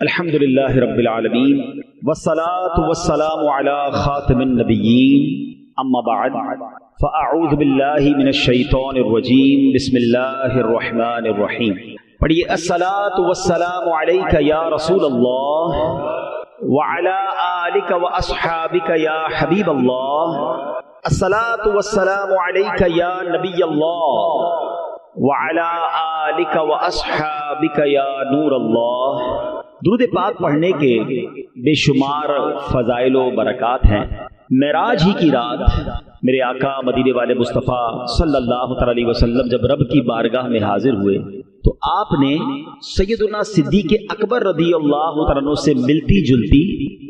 الحمد للہ رب العالمین والصلاة والسلام علی خاتم النبیین اما بعد فاعوذ باللہ من الشیطان الرجیم بسم اللہ الرحمن الرحیم. پڑھیے الصلاة والسلام علیک یا رسول اللہ وعلی آلک واصحابک یا حبیب اللہ. الصلاة والسلام علیک یا نبی اللہ وعلی آلک واصحابک یا نور اللہ. درود پاک پڑھنے کے بے شمار فضائل و برکات ہیں. معراج ہی کی رات میرے آقا مدینے والے مصطفیٰ صلی اللہ علیہ وسلم جب رب کی بارگاہ میں حاضر ہوئے تو آپ نے سیدنا صدیق اکبر رضی اللہ عنہ سے ملتی جلتی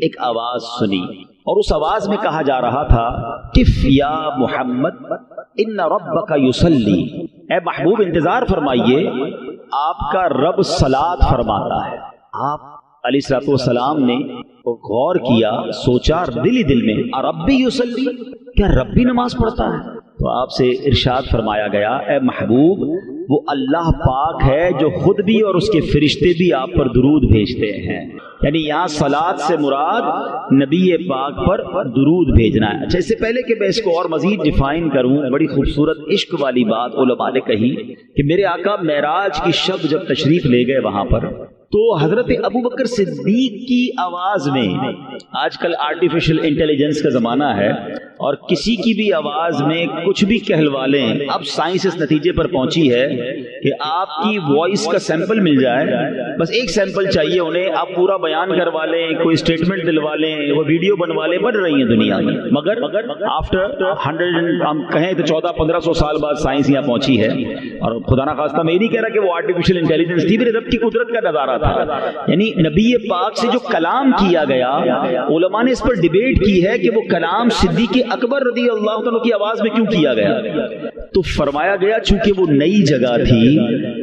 ایک آواز سنی اور اس آواز میں کہا جا رہا تھا قف یا محمد ان ربک یصلی. اے محبوب انتظار فرمائیے، آپ کا رب صلاۃ فرماتا ہے. آپ علیہ الصلوۃ والسلام نے غور کیا، سوچا دل ہی دل میں ربی یصلی، کیا رب بھی نماز پڑھتا ہے؟ تو آپ سے ارشاد فرمایا گیا اے محبوب وہ اللہ پاک ہے جو خود بھی اور اس کے فرشتے بھی آپ پر درود بھیجتے ہیں. یعنی یہاں صلاۃ سے مراد نبی پاک پر درود بھیجنا ہے. اچھا، اس سے پہلے کہ میں اس کو اور مزید ڈیفائن کروں، بڑی خوبصورت عشق والی بات علماء نے کہی کہ میرے آقا معراج کی شب جب تشریف لے گئے وہاں پر تو حضرت ابوبکر صدیق کی آواز میں، آج کل آرٹیفیشل انٹیلیجنس کا زمانہ ہے اور کسی کی بھی آواز میں کچھ بھی کہلوا لیں. اب سائنس اس نتیجے پر پہنچی ہے کہ آپ کی وائس کا سیمپل مل جائے، بس ایک سیمپل چاہیے انہیں، آپ پورا بیان کروا لیں، کوئی اسٹیٹمنٹ دلوا لیں، وہ ویڈیو بنوا لیں. بن رہی ہیں دنیا میں، مگر آفٹر 100 ہم کہیں تو 1400-1500 سال بعد سائنس یہاں پہنچی ہے. اور خدا نخواستہ میں یہ نہیں کہہ رہا کہ وہ آرٹیفیشل انٹیلیجنس تھی، میرے رب کی قدرت کا نظارہ تھا. یعنی نبی پاک سے جو کلام کیا گیا، علماء نے اس پر ڈیبیٹ کی ہے کہ وہ کلام صدیق اکبر رضی اللہ عنہ کی آواز میں کیوں کیا گیا. تو فرمایا گیا چونکہ وہ نئی جگہ تھی،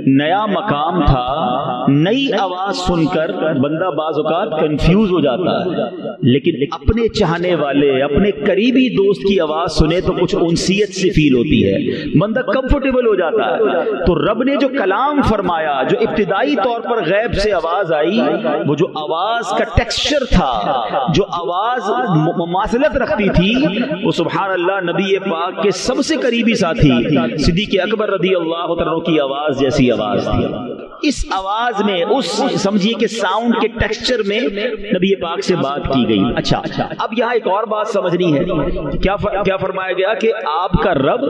نیا مقام تھا، نئی آواز سن کر بندہ بعض اوقات کنفیوز ہو جاتا ہے، لیکن اپنے چاہنے والے اپنے قریبی دوست کی آواز سنے تو کچھ انسیت سے فیل ہوتی ہے، بندہ کمفرٹیبل ہو جاتا ہے. تو رب نے جو کلام فرمایا، جو ابتدائی طور پر غیب سے آواز آئی، وہ جو آواز کا ٹیکسچر تھا، جو آواز مماثلت رکھتی تھی، وہ سبحان اللہ نبی پاک کے سب سے قریبی ساتھی صدیق اکبر رضی اللہ عنہ کی آواز جیسی آواز تھی. اس آواز میں، اس سمجھیے کہ ساؤنڈ کے ٹیکسچر میں نبی پاک سے بات کی گئی. اچھا، اب یہاں ایک اور بات سمجھنی ہے. کیا فرمایا گیا کہ آپ کا رب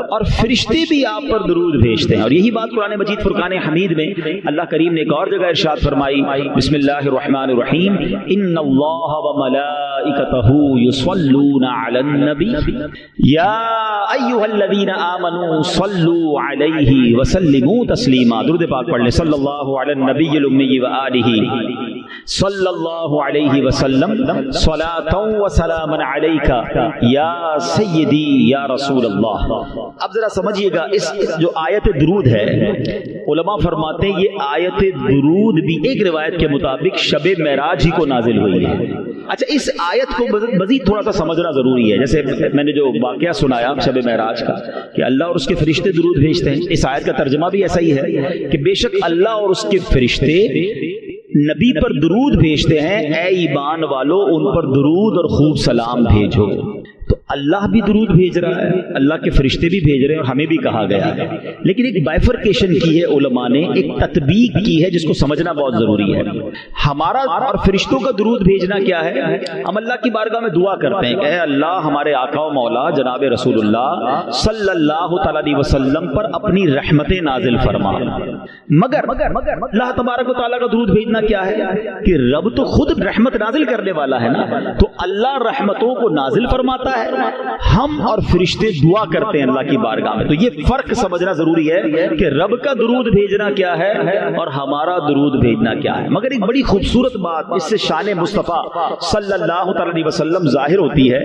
اور فرشتے بھی آپ پر درود بھیجتے ہیں. اور یہی بات قرآن مجید فرقان حمید میں اللہ کریم نے ایک اور جگہ ارشاد فرمائی، بسم اللہ الرحمن الرحیم، ان اللہ وملائکتہ یصلون علی النبی یا ایھا الذین آمنوا صلوا علیہ وسلموا تسلیما. درود پاک پڑھ لیں، صلی اللہ علی النبی الامی وآلہ صلی اللہ علیہ وسلم صلاۃ و سلام علیک یا سیدی یا رسول اللہ. اب ذرا سمجھیے گا، اس جو آیت درود ہے، علماء فرماتے ہیں یہ آیت درود بھی ایک روایت کے مطابق شب معراج ہی کو نازل ہوئی ہے. اچھا، اس آیت کو مزید تھوڑا سا سمجھنا ضروری ہے. جیسے میں نے جو واقعہ سنایا شب معراج کا کہ اللہ اور اس کے فرشتے درود بھیجتے ہیں، اس آیت کا ترجمہ بھی ایسا ہی ہے کہ بے شک اللہ اور اس کے فرشتے نبی پر درود بھیجتے ہیں. اے ایمان والو ان پر درود اور خوب سلام بھیجو. تو اللہ بھی درود بھیج رہا ہے، اللہ کے فرشتے بھی بھیج رہے ہیں، اور ہمیں بھی کہا گیا ہے. لیکن ایک بائفرکیشن کی ہے علماء نے، ایک تطبیق کی ہے جس کو سمجھنا بہت ضروری ہے. ہمارا اور فرشتوں کا درود بھیجنا کیا ہے؟ ہم اللہ کی بارگاہ میں دعا کرتے ہیں کہ اے اللہ ہمارے آقا و مولا جناب رسول اللہ صلی اللہ تعالی علیہ وسلم پر اپنی رحمتیں نازل فرما. مگر اللہ تبارک و تعالیٰ کا درود بھیجنا کیا ہے کہ رب تو خود رحمت نازل کرنے والا ہے نا، تو اللہ رحمتوں کو نازل فرماتا ہے، ہم اور فرشتے دعا کرتے ہیں اللہ کی بارگاہ میں. تو یہ فرق سمجھنا ضروری ہے کہ رب کا درود بھیجنا کیا ہے اور ہمارا درود بھیجنا کیا ہے. مگر ایک بڑی خوبصورت بات، اس سے شان مصطفیٰ صلی اللہ علیہ وسلم ظاہر ہوتی ہے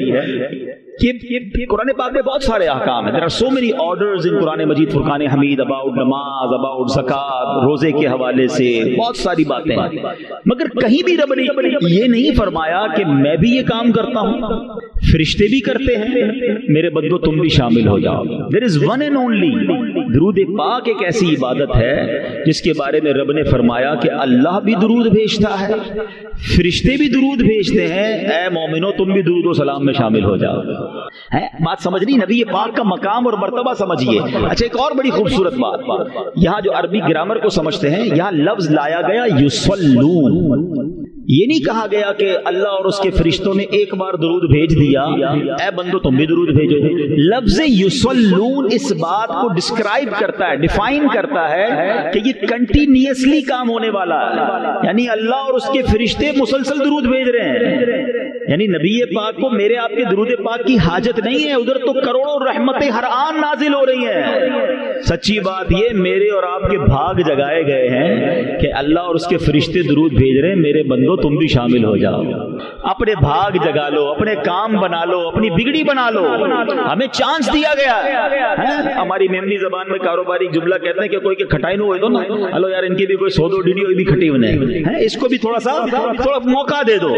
کہ قرآن پاک میں بہت سارے احکام ہیں. There are so many orders in Quran Majeed Furqan Hamid about نماز, about زکات, روزے کے حوالے سے بہت ساری باتیں ہیں, مگر کہیں بھی رب نے یہ نہیں فرمایا کہ میں بھی یہ کام کرتا ہوں, فرشتے بھی کرتے ہیں, میرے بندو تم بھی شامل ہو جاؤ. There is one and only. درود پاک ایک ایسی عبادت ہے جس کے بارے میں رب نے فرمایا کہ اللہ بھی درود بھیجتا ہے, فرشتے بھی درود بھیجتے ہیں, اے مومنو تم بھی درود و سلام میں شامل ہو جاؤ. بات سمجھنی, نبی پاک کا مقام اور مرتبہ سمجھیے. اچھا ایک اور بڑی خوبصورت بات, یہاں جو عربی گرامر کو سمجھتے ہیں, یہاں لفظ لایا گیا یصلون. یہ نہیں کہا گیا کہ اللہ اور اس کے فرشتوں نے ایک بار درود بھیج دیا, اے بندو تم بھی درود بھیجو. لفظ یصلون اس بات کو ڈسکرائب کرتا ہے, ڈیفائن کرتا ہے کہ یہ کنٹینیوسلی کام ہونے والا ہے, یعنی اللہ اور اس کے فرشتے مسلسل درود بھیج رہے ہیں. یعنی نبی پاک کو میرے آپ کے درود پاک کی حاجت نہیں ہے, ادھر تو کروڑوں رحمتیں ہر آن نازل ہو رہی ہیں. سچی بات یہ میرے اور آپ کے بھاگ جگائے گئے ہیں کہ اللہ اور اس کے فرشتے درود بھیج رہے ہیں, میرے بندو تم بھی شامل ہو جاؤ. اپنے بھاگ جگا لو, اپنے کام بنا لو, اپنی بگڑی بنا لو. ہمیں چانس دیا گیا ہے. ہماری میمنی زبان میں کاروباری جملہ کہتے ہیں کہ کوئی کہ کھٹائی نہ ہوئے دو نا, ہلو یار ان کی بھی کوئی 100 ڈیڈی ہوئی بھی کھٹی بنے, اس کو بھی تھوڑا موقع دے دو.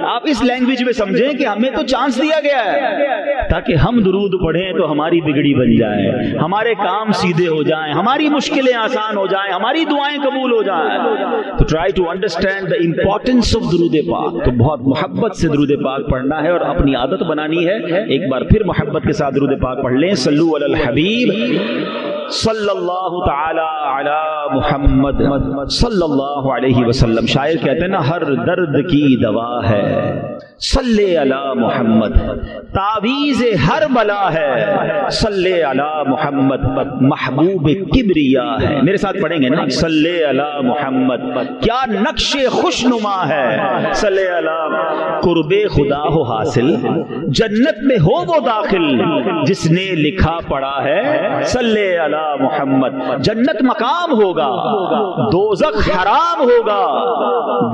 آپ اس لینگویج میں سمجھیں کہ ہمیں تو چانس دیا گیا ہے تاکہ ہم درود پڑھیں تو ہماری بگڑی بن جائے, ہمارے کام سیدھے ہو جائیں, ہماری مشکلیں آسان ہو جائیں, ہماری دعائیں قبول ہو جائیں. تو try to understand the importance of درود پاک. تو بہت محبت سے درود پاک پڑھنا ہے اور اپنی عادت بنانی ہے. ایک بار پھر محبت کے ساتھ درود پاک پڑھ لیں. صلو علی الحبیب صلی اللہ تعالی علی محمد صلی اللہ علیہ وسلم. شاعر کہتے ہیں نا, ہر درد کی دوا ہے صلی علی محمد, تعویذ ہر بلا ہے صلی علی محمد, محبوب کبریا ہے. میرے ساتھ پڑھیں گے نا, صلی علی محمد, کیا نقش خوشنما ہے صلی علی, قرب خدا ہو حاصل جنت میں ہو وہ داخل جس نے لکھا پڑھا ہے صلی علی محمد. جنت مقام ہوگا, دوزخ حرام ہوگا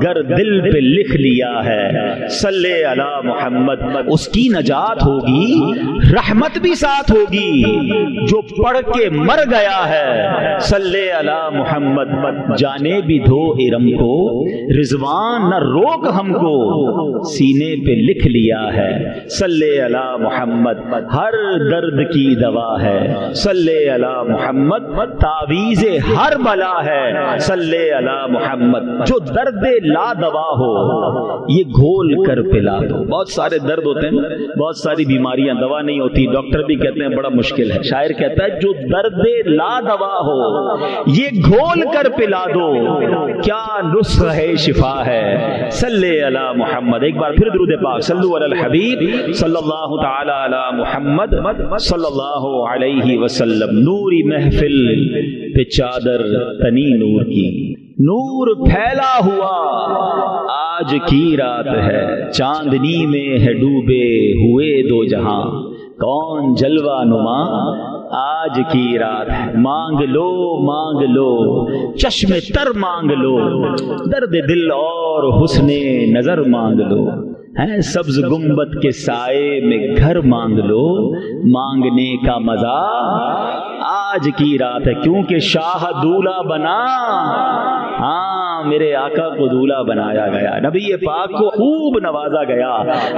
گر دل پہ لکھ لیا ہے صلی علی محمد. اس کی نجات ہوگی, رحمت بھی ساتھ ہوگی, جو پڑھ کے مر گیا ہے صلی علی محمد. جانے بھی دھو ارم کو رضوان نہ روک ہم کو, سینے پہ لکھ لیا ہے صلی علی محمد. ہر درد کی دوا ہے صلی علی محمد, تعویذ ہر بلا ہے صلی علی محمد. جو درد لا دوا ہو یہ گھول کر پلا دو. بہت سارے درد ہوتے ہیں, بہت ساری بیماریاں دوا نہیں ہوتی, ڈاکٹر بھی کہتے ہیں بڑا مشکل ہے. شاعر کہتا ہے جو درد لا دوا ہو یہ گھول کر پلا دو, کیا نسخہ ہے شفا ہے صلی علی محمد. ایک بار پھر درود پاک, صلو علی الحبیب صلی اللہ تعالی علی محمد صلی اللہ علیہ وسلم. نوری محفل پہ چادر تنی نور کی, نور پھیلا ہوا آج کی رات ہے, چاندنی میں ہے ڈوبے ہوئے دو جہاں, کون جلوہ نما آج کی رات ہے. مانگ لو چشم تر مانگ لو, درد دل اور حسن نظر مانگ لو, سبز گنبد کے سائے میں گھر مانگ لو, مانگنے کا مزہ آج کی رات ہے. کیونکہ شاہ دولہا بنا, ہاں میرے آقا کو دولہا بنایا گیا, نبی پاک کو خوب نوازا گیا.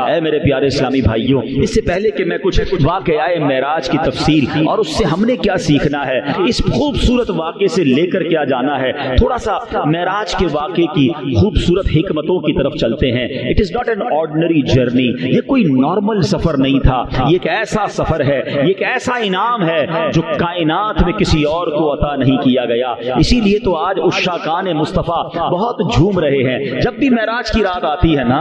اے میرے پیارے اسلامی بھائیوں, اس سے پہلے کہ میں کچھ واقعہ معراج کی تفصیل اور اس سے ہم نے کیا سیکھنا ہے, اس خوبصورت واقعے سے لے کر کیا جانا ہے, تھوڑا سا معراج کے واقعے کی خوبصورت حکمتوں کی طرف چلتے ہیں. It is not an ordinary journey, یہ کوئی نارمل سفر نہیں تھا, یہ ایک ایسا سفر ہے, یہ ایک ایسا انعام ہے جو کائنات میں کسی اور کو عطا نہیں کیا گیا. اسی لیے تو آج عشاقان مصطفیٰ بہت جھوم رہے ہیں. جب بھی معراج کی رات آتی ہے نا,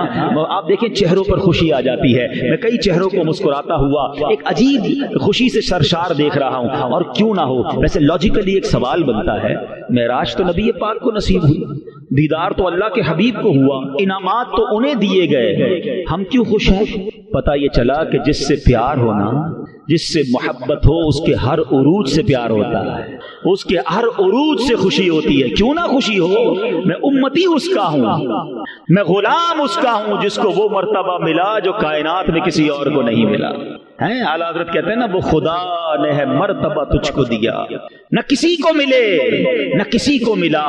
آپ دیکھیں چہروں پر خوشی آ جاتی ہے. میں کئی چہروں کو مسکراتا ہوا ایک عجیب خوشی سے سرشار دیکھ رہا ہوں, اور کیوں نہ ہو. ویسے لاجیکلی ایک سوال بنتا ہے, معراج تو نبی پاک کو نصیب ہوئی, دیدار تو اللہ کے حبیب کو ہوا, انعامات تو انہیں دیے گئے, ہم کیوں خوش ہیں؟ پتہ یہ چلا کہ جس سے پیار ہونا جس سے محبت ہو اس کے ہر عروج سے پیار ہوتا ہے، اس کے ہر عروج سے خوشی ہوتی ہے. کیوں نہ خوشی ہو، میں امتی اس کا ہوں، میں غلام اس کا ہوں جس کو وہ مرتبہ ملا جو کائنات میں کسی اور کو نہیں ملا. اعلیٰ حضرت کہتے ہیں نا، وہ خدا نے ہے مرتبہ تجھ کو دیا، نہ کسی کو ملے نہ کسی کو ملا،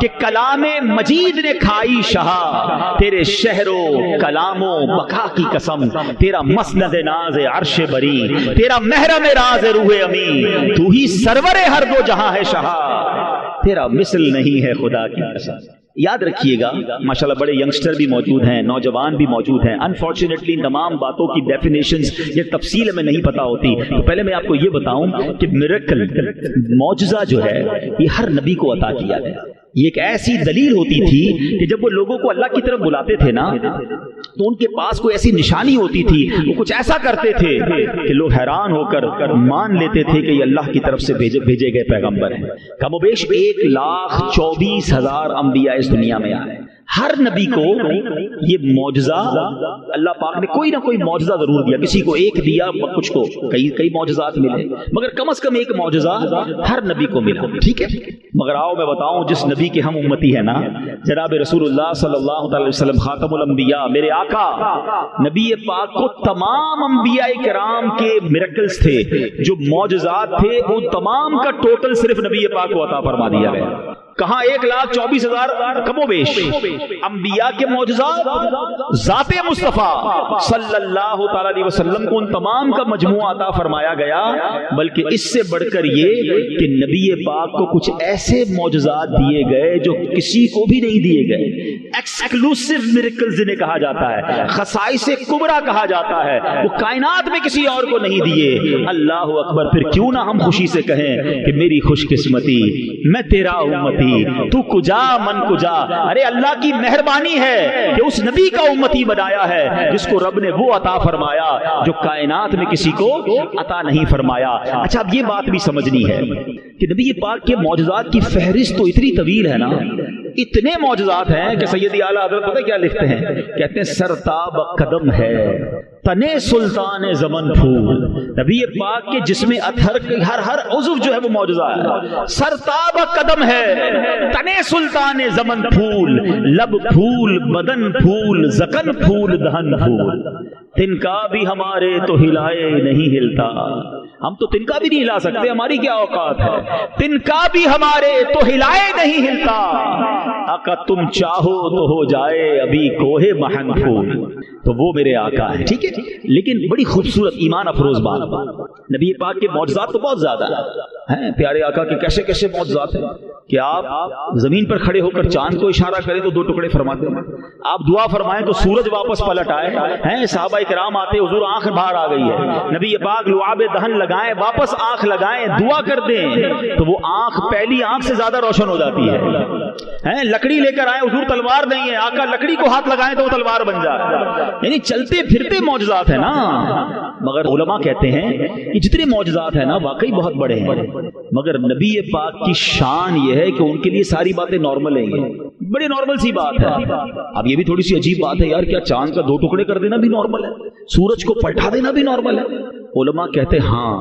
کہ کلام مجید نے کھائی شہا، تیرے شہر و کلام و بقا کی قسم، تیرا مسند ناز عرش بری، تیرا محرم راز روح امی، تو ہی سرور ہر دو جہاں ہے شہا، تیرا مثل نہیں ہے خدا کی قسم. یاد رکھیے گا، ماشاءاللہ بڑے ینگسٹر بھی موجود ہیں، نوجوان بھی موجود ہیں. انفارچونیٹلی ان تمام باتوں کی ڈیفینیشنز یا تفصیل ہمیں نہیں پتا ہوتی. تو پہلے میں آپ کو یہ بتاؤں کہ میریکل، معجزہ جو ہے یہ ہر نبی کو عطا کیا گیا. یہ ایک ایسی دلیل ہوتی تھی کہ جب وہ لوگوں کو اللہ کی طرف بلاتے تھے نا، تو ان کے پاس کوئی ایسی نشانی ہوتی تھی، وہ کچھ ایسا کرتے تھے کہ لوگ حیران ہو کر مان لیتے تھے کہ یہ اللہ کی طرف سے بھیجے گئے پیغمبر ہیں. کم و بیش 1,24,000 انبیاء اس دنیا میں آئے. ہر نبی کو یہ معجزہ اللہ پاک نے کوئی نہ کوئی معجزہ ضرور دیا. کسی کو ایک دیا، کچھ کو کئی معجزات ملے، مگر کم از کم ایک معجزہ ہر نبی کو ملا. ٹھیک ہے، مگر آؤ میں بتاؤں جس نبی کے ہم امتی ہیں نا، جناب رسول اللہ صلی اللہ علیہ وسلم خاتم الانبیاء، میرے آقا نبی پاک کو تمام انبیاء کرام کے میریکلز تھے، جو معجزات تھے، ان تمام کا ٹوٹل صرف نبی پاک کو عطا فرما دیا گیا. کہاں 1,24,000 کم و بیش انبیاء کے معجزات، ذات مصطفیٰ صلی اللہ تعالی علیہ وسلم کو ان تمام کا مجموعہ عطا فرمایا گیا. بلکہ اس سے بڑھ کر یہ کہ نبی پاک کو کچھ ایسے معجزات دیے گئے جو کسی کو بھی نہیں دیے گئے. ایکسکلوسیو میریکلز انہیں کہا جاتا ہے، خصائص کبریٰ کہا جاتا ہے، وہ کائنات میں کسی اور کو نہیں دیے. اللہ اکبر. پھر کیوں نہ ہم خوشی سے کہیں کہ میری خوش قسمتی، میں تیرا امتی، تو کجا من کجا. ارے اللہ کی مہربانی ہے کہ اس نبی کا امتی بنایا ہے جس کو رب نے وہ عطا فرمایا جو کائنات میں کسی کو عطا نہیں فرمایا. اچھا، اب یہ بات بھی سمجھنی ہے کہ نبی پاک کے معجزات کی فہرست تو اتنی طویل ہے نا، اتنے معجزات ہیں کہ سیدی اعلیٰ حضرت پتہ کیا لکھتے ہیں؟ کہتے ہیں سرتاب قدم ہے تنے سلطان زمن پھول. نبی پاک کے جسم اطہر ہر عضو جو ہے وہ معجزہ ہے. سرتاب قدم ہے تنے سلطان زمن پھول، لب پھول، بدن پھول، زکن پھول، دہن پھول. تنکا بھی ہمارے تو ہلائے نہیں ہلتا. ہم تو تنکا بھی نہیں ہلا سکتے، ہماری کیا اوقات ہے. تنکا بھی ہمارے تو ہلائے نہیں ہلتا، آقا تم چاہو تو ہو جائے ابھی کوہ مہن پھول. تو وہ میرے آقا ہے. ٹھیک ہے، لیکن بڑی خوبصورت ایمان افروز بات، نبی پاک کے معجزات تو بہت زیادہ ہیں. پیارے آقا کے کیسے کیسے معجزات ہیں کہ آپ زمین پر کھڑے ہو کر چاند کو اشارہ کریں تو 2 ٹکڑے فرماتے ہیں، آپ دعا فرمائیں تو سورج واپس پلٹ آئے ہیں. صحابہ کرام آتے، حضور آنکھ باہر آ گئی ہے، نبی پاک لعاب دہن لگائیں، واپس آنکھ لگائیں، دعا کر دیں تو وہ آنکھ پہلی آنکھ سے زیادہ روشن ہو جاتی ہے. لکڑی لے کر آئے، حضور تلوار نہیں ہے، آقا لکڑی کو ہاتھ لگائیں تو وہ تلوار بن جائے. یعنی چلتے پھرتے معجزات ہیں نا. مگر علماء کہتے ہیں کہ جتنے معجزات ہیں نا واقعی بہت بڑے ہیں، مگر نبی پاک کی شان یہ ہے کہ ان کے لیے ساری باتیں نارمل ہیں. یہ بڑی نارمل سی بات ہے. اب یہ بھی تھوڑی سی عجیب بات ہے یار، کیا چاند کا 2 ٹکڑے کر دینا بھی نارمل ہے؟ سورج کو پلٹا دینا بھی نارمل ہے؟ علماء کہتے ہیں ہاں،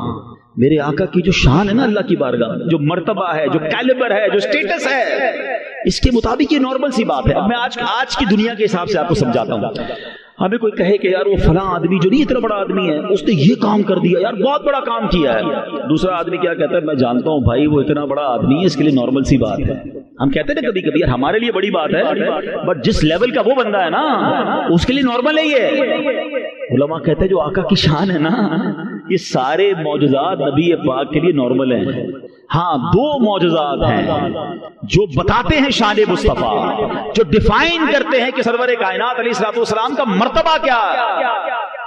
میرے آقا کی جو شان ہے نا اللہ کی بارگاہ، جو مرتبہ ہے، جو کیلیبر ہے، جو سٹیٹس ہے، اس کے مطابق یہ نارمل سی بات ہے. اب میں آج کی دنیا کے حساب سے آپ کو سمجھاتا ہوں. ہمیں کوئی کہے کہ یار وہ فلاں آدمی جو نہیں اتنا بڑا آدمی ہے، اس نے یہ کام کر دیا، یار بہت بڑا کام کیا ہے. دوسرا آدمی کیا کہتا ہے؟ میں جانتا ہوں بھائی وہ اتنا بڑا آدمی ہے، اس کے لیے نارمل سی بات ہے. ہم کہتے ہیں نا کبھی کبھی یار ہمارے لیے بڑی بات ہے، بٹ جس لیول کا وہ بندہ ہے نا اس کے لیے نارمل ہے یہ. علماء کہتے ہیں جو آقا کی شان ہے نا، یہ سارے معجزات نبی پاک کے لیے نارمل ہیں. ہاں 2 معجزات ہیں جو بتاتے ہیں شان مصطفیٰ، جو ڈیفائن کرتے ہیں کہ سرور کائنات علیہ الصلوۃ والسلام کا مرتبہ کیا ہے.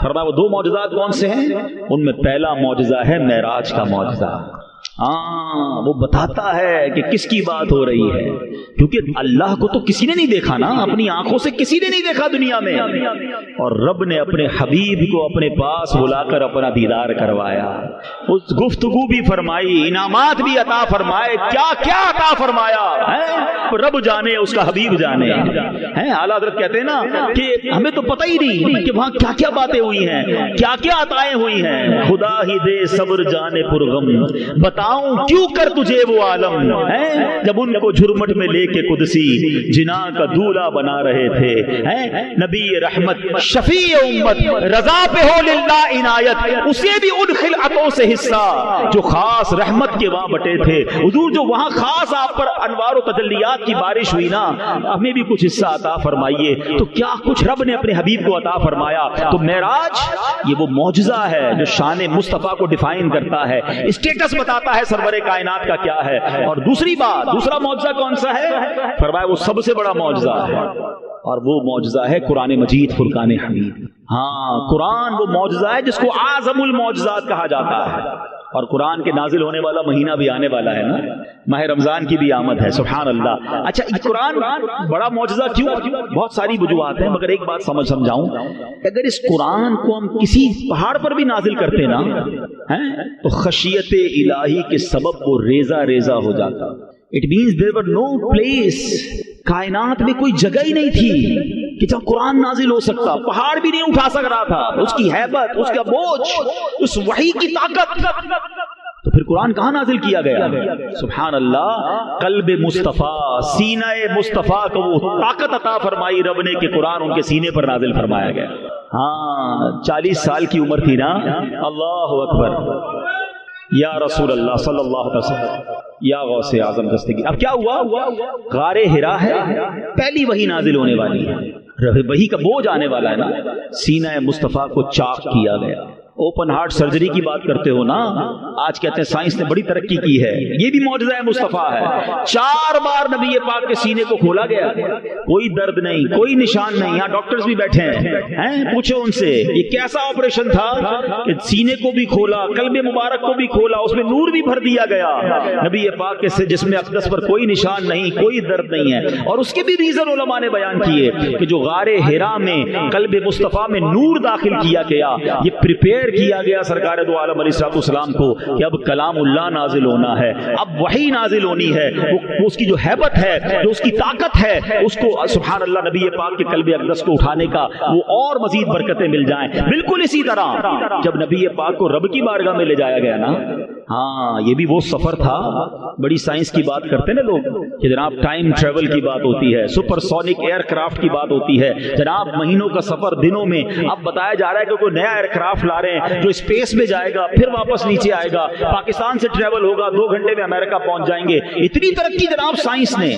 فرمایا وہ 2 معجزات کون سے ہیں؟ ان میں پہلا معجزہ ہے معراج کا معجزہ. ہاں وہ بتاتا ہے کہ کس کی بات ہو رہی ہے، کیونکہ اللہ کو تو کسی نے نہیں دیکھا نا، اپنی آنکھوں سے کسی نے نہیں دیکھا دنیا میں، اور رب نے اپنے حبیب کو اپنے پاس بلا کر اپنا دیدار کروایا، اس گفتگو بھی فرمائی، انعامات بھی عطا فرمائے، کیا کیا عطا فرمایا ہے رب جانے، اس کا حبیب جانے ہیں۔ اعلیٰ حضرت کہتے ہیں نا کہ ہمیں تو پتہ ہی نہیں کہ وہاں کیا کیا باتیں ہوئی ہیں، کیا کیا عطائیں ہوئی ہیں، خدا ہی دے صبر جانے پرغم، بتاؤں کیوں کر تجھے وہ عالم ہے، جب ان کو جھرمٹ میں لے کے قدسی جنا کا دولہا بنا رہے تھے، نبی رحمت شفیع امت رضا پہ ہو للہ عنایت، اسے بھی ان خلعتوں سے حصہ جو خاص رحمت کے وہاں بٹے تھے، حضور جو وہاں خاص آپ پر انوار و تجلیات کی بارش ہوئی نا، ہمیں بھی کچھ حصہ عطا فرمائیے۔ تو کیا کچھ رب نے اپنے حبیب کو عطا فرمایا؟ تو معراج یہ وہ معجزہ ہے جو شان مصطفیٰ کو ڈیفائن کرتا ہے، اسٹیٹس بتاتا ہے سرور کائنات کا کیا ہے۔ اور دوسری بات، دوسرا معجزہ کون سا ہے؟ فرمایا وہ سب سے بڑا معجزہ ہے، اور وہ معجزہ ہے قرآن مجید فرقان حمید۔ ہاں قرآن وہ معجزہ ہے جس کو اعظم المعجزات کہا جاتا ہے، اور قرآن کے نازل ہونے والا مہینہ بھی آنے والا ہے نا، ماہ رمضان کی بھی آمد ہے، سبحان اللہ۔ اچھا قرآن بڑا معجزہ کیوں؟ بہت ساری وجوہات ہیں، مگر ایک بات سمجھاؤں، اگر اس قرآن کو ہم کسی پہاڑ پر بھی نازل کرتے نا تو خشیت الہی کے سبب وہ ریزہ ریزہ ہو جاتا۔ It means there were no place، کائنات میں کوئی جگہ ہی نہیں تھی کہ جہاں قرآن نازل ہو سکتا، پہاڑ بھی نہیں اٹھا سک رہا تھا، اس کی ہیبت، اس کا بوجھ، اس وحی کی طاقت، تو پھر قرآن کہاں نازل کیا گیا؟ سبحان اللہ، قلب مصطفیٰ، سینہ مصطفیٰ کو وہ طاقت عطا فرمائی رب نے کہ قرآن ان کے سینے پر نازل فرمایا گیا۔ ہاں 40 سال کی عمر تھی نا، اللہ اکبر، یا رسول اللہ صلی اللہ علیہ وسلم، یا غوث اعظم دستگیر۔ اب کیا ہوا؟ غار حرا ہے، پہلی وحی نازل ہونے والی ہے، وحی کا بوجھ آنے والا ہے نا، سینہ مصطفیٰ کو چاک کیا گیا۔ اوپن ہارٹ سرجری کی بات کرتے ہو نا، آج کہتے ہیں سائنس نے بڑی ترقی کی ہے، یہ بھی معجزہ مصطفیٰ ہے۔ 4 بار نبی پاک کے سینے کو کھولا گیا، کوئی درد نہیں، کوئی نشان نہیں۔ یہاں ڈاکٹرز بھی بیٹھے ہیں، پوچھو ان سے یہ کیسا آپریشن تھا کہ سینے کو بھی کھولا، قلب مبارک کو بھی کھولا، اس میں نور بھی بھر دیا گیا، نبی پاک کے جسم اقدس پر کوئی نشان نہیں، کوئی درد نہیں ہے۔ اور اس کے بھی ریزن علماء نے بیان کیے کہ جو غار حرا میں قلب مصطفیٰ میں نور داخل کیا گیا، یہ پریپیئر کیا گیا سرکار دو عالم علیہ السلام کو کہ اب کلام اللہ نازل ہونا ہے، اب وحی نازل ہونی ہے، وہ اس کی جو ہیبت ہے، جو اس کی طاقت ہے، اس کو سبحان اللہ نبی پاک کے قلب اقدس کو اٹھانے کا وہ اور مزید برکتیں مل جائیں۔ بالکل اسی طرح جب نبی پاک کو رب کی بارگاہ میں لے جایا گیا نا، ہاں یہ بھی وہ سفر تھا، بڑی سائنس کی بات کرتے ہیں نا لوگ کہ جناب ٹائم ٹریول کی بات ہوتی ہے، سپر سونک ایئر کرافٹ کی بات ہوتی ہے، جناب مہینوں کا سفر دنوں میں۔ اب بتایا جا رہا ہے کہ کوئی نیا ایئر کرافٹ لا رہے ہیں جو اسپیس میں جائے گا، پھر واپس نیچے آئے گا، پاکستان سے ٹریول ہوگا، 2 گھنٹے میں امریکہ پہنچ جائیں گے۔ اتنی ترقی جناب سائنس نے،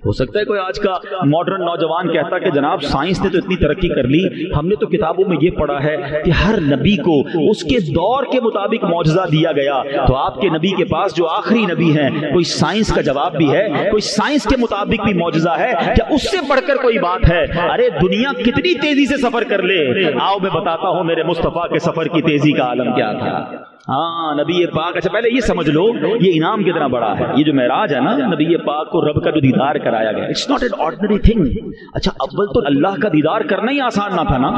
ہو سکتا ہے کوئی آج کا ماڈرن نوجوان کہتا کہ جناب سائنس نے تو اتنی ترقی کر لی، ہم نے تو کتابوں میں یہ پڑھا ہے کہ ہر نبی کو اس کے دور کے مطابق معجزہ دیا گیا، تو آپ کے نبی کے پاس جو آخری نبی ہیں کوئی سائنس کا جواب بھی ہے، کوئی سائنس کے مطابق بھی معجزہ ہے کیا؟ اس سے بڑھ کر کوئی بات ہے؟ ارے دنیا کتنی تیزی سے سفر کر لے، آؤ میں بتاتا ہوں میرے مصطفیٰ کے سفر کی تیزی کا عالم کیا تھا۔ ہاں نبی پاک، اچھا پہلے یہ سمجھ لو یہ انعام کتنا بڑا ہے، یہ جو معراج ہے نا، نبی پاک کو رب کا جو دیدار کرایا گیا، it's not an ordinary thing. اچھا اول تو اللہ کا دیدار کرنا ہی آسان نہ تھا نا،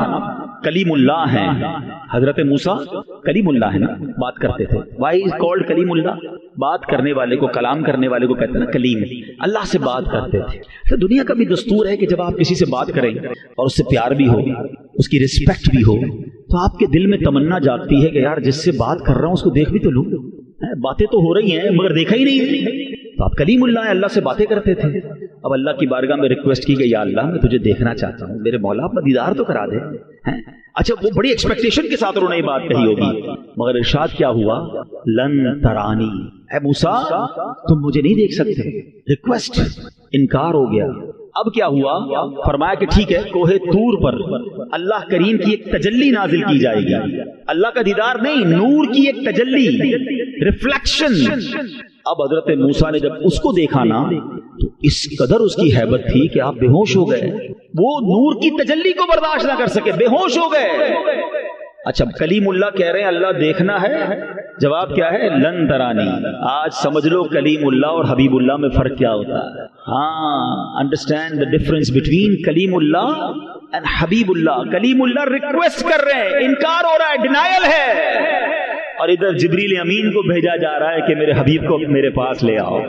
کلیم اللہ ہیں حضرت موسیٰ، کلیم اللہ ہے نا، بات کرتے تھے، وائی از کالڈ کلیم اللہ، بات کرنے والے کو، کلام کرنے والے کو کہتے ہیں نا کلیم، اللہ سے بات کرتے تھے۔ تو دنیا کا بھی دستور ہے کہ جب آپ کسی سے بات کریں اور اس سے پیار بھی ہو، اس کی رسپیکٹ بھی ہو، تو آپ کے دل میں تمنا جاگتی ہے کہ یار جس سے بات کر رہا ہوں اس کو دیکھ بھی تو لوں، باتیں تو ہو رہی ہیں مگر دیکھا ہی نہیں۔ تو آپ کلیم اللہ ہیں، اللہ سے باتیں کرتے تھے۔ اب اللہ کی بارگاہ میں ریکویسٹ کی گئی، یا اللہ میں تجھے دیکھنا چاہتا ہوں، میرے مولا اپنا دیدار تو کرا دے۔ اچھا وہ بڑی ایکسپیکٹیشن کے ساتھ انہوں نے یہ بات کہی ہوگی، مگر ارشاد کیا ہوا؟ لن ترانی، اے موسیٰ تم مجھے نہیں دیکھ سکتے، ریکویسٹ انکار ہو گیا۔ اب کیا ہوا؟ فرمایا کہ ٹھیک ہے، کوہ طور پر اللہ کریم کی ایک تجلی نازل کی جائے گی، اللہ کا دیدار نہیں، نور کی ایک تجلی، ریفلیکشن۔ اب حضرت موسیٰ نے جب اس کو دیکھا نا تو اس قدر اس کی ہیبت تھی کہ آپ بے ہوش ہو گئے، وہ نور کی تجلی کو برداشت نہ کر سکے، بے ہوش ہو گئے۔ اچھا کلیم اللہ کہہ رہے ہیں اللہ دیکھنا ہے، جواب کیا ہے؟ لن ترانی۔ آج سمجھ لو کلیم اللہ اور حبیب اللہ میں فرق کیا ہوتا ہے۔ ہاں، understand the difference between claim Allah and Habib Allah. Claim Allah request کر رہے ہیں، انکار ہو رہا ہے، ڈینائل ہے، اور ادھر جبریل امین کو بھیجا جا رہا ہے کہ میرے حبیب کو میرے پاس لے آؤ۔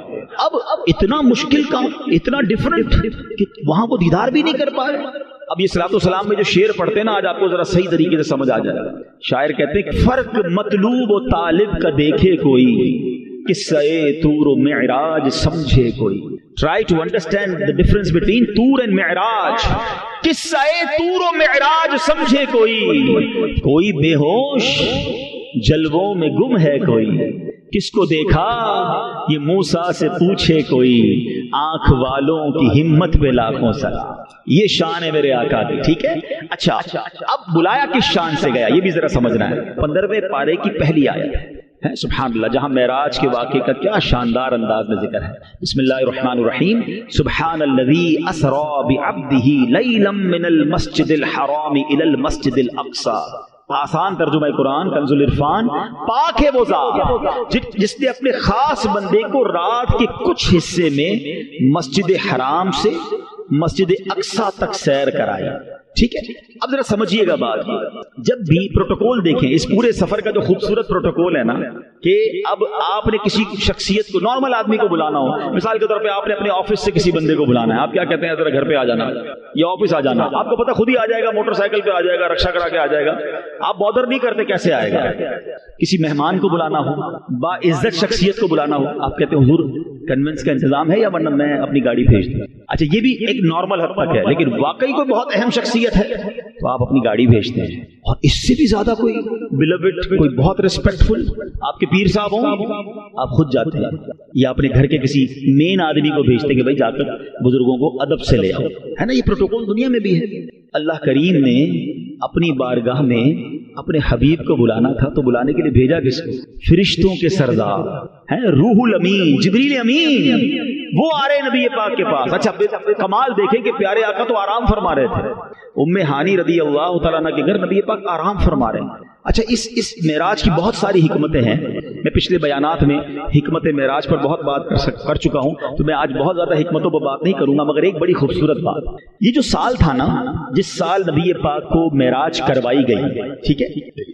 اب اتنا مشکل کام، اتنا ڈفرنٹ کہ وہاں وہ دیدار بھی نہیں کر پا رہے۔ اب یہ صلاۃ والسلام میں جو شعر پڑھتے ہیں نا، آج آپ کو ذرا صحیح طریقے سے سمجھ آ جائے گا۔ شاعر کہتے ہیں کہ فرق مطلوب و طالب کا دیکھے کوئی، قصہ طور و معراج سمجھے کوئی۔ Try to understand the difference between طور and معراج۔ قصہ طور و معراج سمجھے کوئی بے ہوش جلووں میں گم ہے کوئی، کس کو دیکھا یہ موسیٰ سے پوچھے کوئی، آنکھ والوں کی ہمت پہ لاکھوں سلام۔ یہ شان ہے میرے آقا کی، ٹھیک ہے۔ اچھا اب بلایا کس شان سے گیا یہ بھی ذرا سمجھنا ہے۔ 15ویں پارے کی پہلی آیت ہے، سبحان اللہ، جہاں معراج کے واقعے کا کیا شاندار انداز میں ذکر ہے۔ بسم اللہ الرحمن الرحیم، سبحان الذی اسری بعبدہ لیلا من المسجد الحرام الی المسجد الاقصی۔ آسان ترجمہ قرآن کنز العرفان، پاک ہے وہ ذات جس نے اپنے خاص بندے کو رات کے کچھ حصے میں مسجد حرام سے مسجد اقصی تک سیر کرائی، ٹھیک ہے۔ اب ذرا سمجھیے گا بات، جب بھی پروٹوکول دیکھیں، اس پورے سفر کا جو خوبصورت پروٹوکول ہے نا، کہ اب آپ نے کسی شخصیت کو، نارمل آدمی کو بلانا ہو، مثال کے طور پہ آپ نے اپنے آفس سے کسی بندے کو بلانا ہے، آپ کیا کہتے ہیں؟ ذرا گھر پہ آ جانا یا آفس آ جانا، آپ کو پتا خود ہی آ جائے گا، موٹر سائیکل پہ آ جائے گا، رکشا کرا کے آ جائے گا، آپ بادر نہیں کرتے کیسے آئے گا۔ کسی مہمان کو بلانا ہو، با عزت شخصیت کو بلانا ہو، آپ کہتے ہیں حضور کنوینس کا انتظام ہے یا ورنہ میں اپنی گاڑی بھیج دوں۔ اچھا یہ بھی ایک نارمل حد تک ہے، لیکن واقعی کوئی بہت اہم شخصیت ہے تو آپ اپنی گاڑی بھیجتے ہیں۔ اور اس سے بھی زیادہ کوئی بیلوڈ، کوئی بہت ریسپیکٹفل آپ کے پیر صاحب ہوں، آپ خود جاتے ہیں، یا اپنے گھر کے کسی مین آدمی کو بھیجتے ہیں کہ بھائی جا کر بزرگوں کو ادب سے لے آؤ، ہے نا۔ یہ پروٹوکول دنیا میں بھی ہے۔ اللہ کریم نے اپنی بارگاہ میں اپنے حبیب کو بلانا تھا تو بلانے کے لیے بھیجا کس کو؟ فرشتوں کے سردار ہیں، روح الامین، جبریل امین، وہ آ رہے نبی پاک کے پاس۔ اچھا کمال دیکھیں کہ پیارے آقا تو آرام فرما رہے تھے، ام ہانی رضی اللہ تعالیٰ عنہ کے گھر نبی پاک آرام فرما رہے ہیں۔ اچھا اس معراج کی بہت ساری حکمتیں ہیں، میں پچھلے بیانات میں حکمت معراج پر بہت بات کر چکا ہوں، تو میں آج بہت زیادہ حکمتوں پر بات نہیں کروں گا، مگر ایک بڑی خوبصورت بات، یہ جو سال تھا نا جس سال نبی پاک کو معراج کروائی گئی، ٹھیک ہے،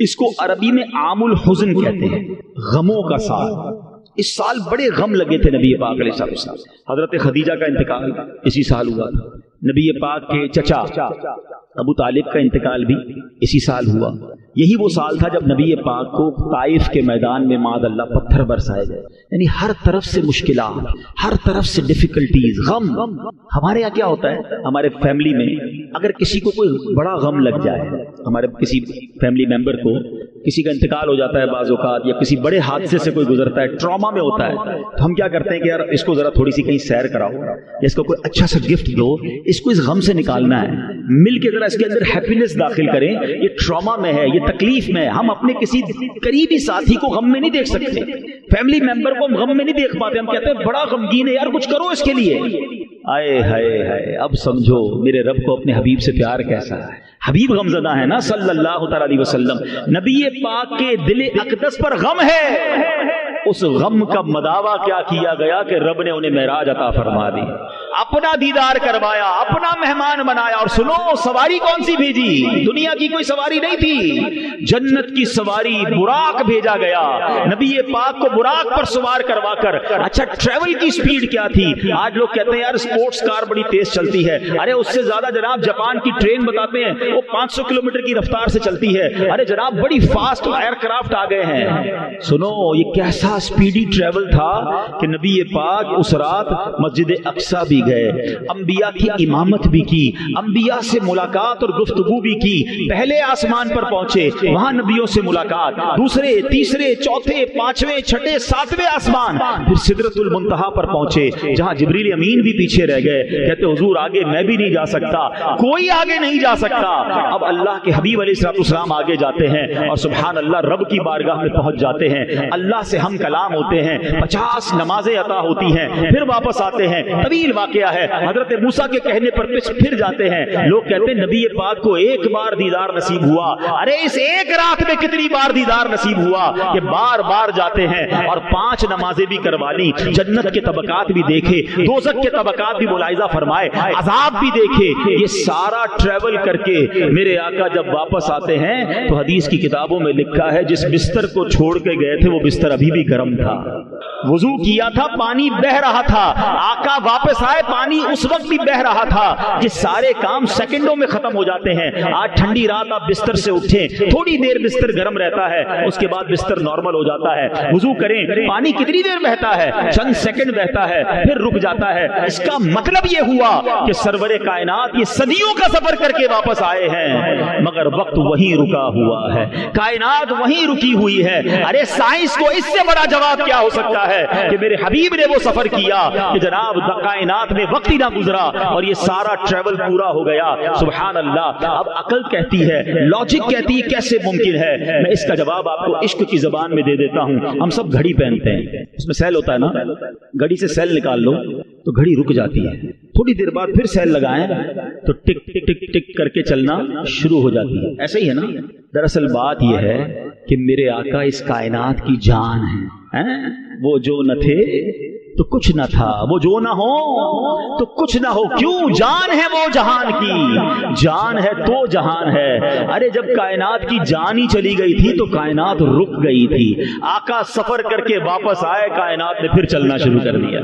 اس کو عربی میں عام الحزن کہتے ہیں، غموں کا سال۔ اس سال بڑے غم لگے تھے نبی پاک علیہ السلام۔ حضرت خدیجہ کا انتقال اسی سال ہوا تھا، نبی پاک کے چچا ابو طالب کا انتقال بھی اسی سال ہوا۔ یہی وہ سال تھا جب نبی پاک کو طائف کے میدان میں معاذ اللہ پتھر برسائے گئے، یعنی ہر طرف سے مشکلات، ہر طرف سے ڈیفیکلٹیز، غم۔ ہمارے یہاں کیا ہوتا ہے، ہمارے فیملی میں اگر کسی کو کوئی بڑا غم لگ جائے، ہمارے کسی فیملی ممبر کو کسی کا انتقال ہو جاتا ہے بعض اوقات، یا کسی بڑے حادثے سے کوئی گزرتا ہے، ٹراما میں ہوتا ہے، تو ہم کیا کرتے ہیں کہ یار اس کو ذرا تھوڑی سی کہیں سیر کراؤ، یا اس کو کوئی اچھا سا گفٹ دو، اس کو اس غم سے نکالنا ہے، مل کے ذرا اس کے اندر ہیپینس داخل کریں۔ یہ ٹراما میں ہے، یہ تکلیف میں ہے، ہم اپنے کسی قریبی ساتھی کو غم میں نہیں دیکھ سکتے، فیملی ممبر کو ہم غم میں نہیں دیکھ پاتے، ہم کہتے ہیں بڑا غمگین ہے یار، کچھ کرو اس کے لیے۔ آئے ہائے ہائے، اب سمجھو میرے رب کو اپنے حبیب سے پیار کیسا ہے۔ حبیب غمزدہ ہے نا صلی اللہ تعالی علیہ وسلم، نبی پاک کے دل اقدس پر غم ہے، اس غم کا مداوا کیا کیا گیا کہ رب نے انہیں معراج عطا فرما دی، اپنا دیدار کروایا، اپنا مہمان بنایا۔ اور سنو سواری کون سی بھیجی؟ دنیا کی کوئی سواری نہیں تھی، جنت کی سواری براق بھیجا گیا، نبی پاک کو براق پر سوار کروا کر۔ اچھا ٹریول کی سپیڈ کیا تھی؟ آج لوگ کہتے ہیں یار سپورٹس کار بڑی تیز چلتی ہے، ارے اس سے زیادہ جناب جاپان کی ٹرین بتاتے ہیں وہ 500 کلومیٹر کی رفتار سے چلتی ہے، ارے جناب بڑی فاسٹ ایئر کرافٹ آ گئے ہیں۔ سنو یہ کیسا سپیڈی ٹریول تھا کہ نبی پاک اس رات مسجد اقصی بھی گئے، انبیاء کی امامت بھی کی، انبیاء سے ملاقات اور گفتگو بھی کی، پہلے آسمان پر پہنچے وہاں نبیوں سے ملاقات، دوسرے تیسرے چوتھے پانچویں چھٹے ساتویں آسمان، پھر سدرۃ المنتہا پر پہنچے جہاں جبریل امین بھی پیچھے رہ گئے، کہتے حضور آگے میں بھی نہیں جا سکتا، کوئی آگے نہیں جا سکتا۔ اب اللہ کے حبیب علیہ السلام آگے جاتے ہیں اور سبحان اللہ رب کی بارگاہ میں پہنچ جاتے ہیں، اللہ سے ہم کلام ہوتے ہیں، 50 نمازیں عطا ہوتی ہیں، پھر واپس آتے ہیں، طویل واقعہ واقعہ ہے. حضرت موسیٰ کے کہنے پر پھر جاتے ہیں. لوگ کہتے ہیں نبی پاک کو ایک بار دیدار نصیب ہوا. ارے اس ایک رات میں کتنی بار دیدار نصیب ہوا کہ بار بار جاتے ہیں اور 5 نمازیں بھی کروا لی, جنت کے طبقات بھی دیکھے, دوزخ کے طبقات بھی ملاحظہ فرمائے, عذاب بھی دیکھے. یہ سارا ٹریول کر کے میرے آقا جب واپس آتے ہیں تو حدیث کی کتابوں میں لکھا ہے جس بستر کو چھوڑ کے گئے تھے وہ بستر ابھی بھی گرم تھا. وضو کیا تھا, پانی بہ رہا تھا. آقا واپس آئے, پانی اس وقت بھی بہ رہا تھا. یہ سارے کام سیکنڈوں میں ختم ہو جاتے ہیں. آج ٹھنڈی رات آپ بستر سے اٹھیں, تھوڑی دیر بستر گرم رہتا ہے, اس کے بعد بستر نارمل ہو جاتا ہے. وضو کریں, پانی کتنی دیر بہتا ہے؟ چند سیکنڈ بہتا ہے, پھر رک جاتا ہے. اس کا مطلب یہ ہوا کہ سرور کائنات یہ صدیوں کا سفر کر کے واپس آئے ہیں, مگر وقت وہیں رکا ہوا ہے, کائنات وہیں رکی ہوئی ہے. ارے سائنس کو اس سے بڑا جواب کیا ہو سکتا ہے کہ میرے حبیب نے وہ سفر کیا کہ جناب کائنات میں وقت ہی نہ گزرا اور یہ سارا ٹریول پورا ہو گیا. سبحان اللہ. اب عقل کہتی ہے, لاجک کہتی ہے کیسے ممکن ہے. میں اس کا جواب آپ کو عشق کی زبان میں دے دیتا ہوں. ہم سب گھڑی پہنتے ہیں, اس میں سیل ہوتا ہے نا, گھڑی سے سیل نکال لو تو گھڑی رک جاتی ہے, تھوڑی دیر بعد پھر سیل لگائیں تو ٹک ٹک ٹک ٹک کر کے چلنا شروع ہو جاتی ہے. ایسا ہی ہے نا. دراصل بات یہ ہے کہ میرے آقا اس کائنات کی جان ہے. وہ جو نہ تھے تو کچھ نہ تھا, وہ جو نہ ہو تو کچھ نہ ہو. کیوں؟ جان ہے وہ جہان کی, جان ہے تو جہان ہے. ارے جب کائنات کی جان ہی چلی گئی تھی تو کائنات رک گئی تھی. آقا سفر کر کے واپس آئے, کائنات نے پھر چلنا شروع کر دیا.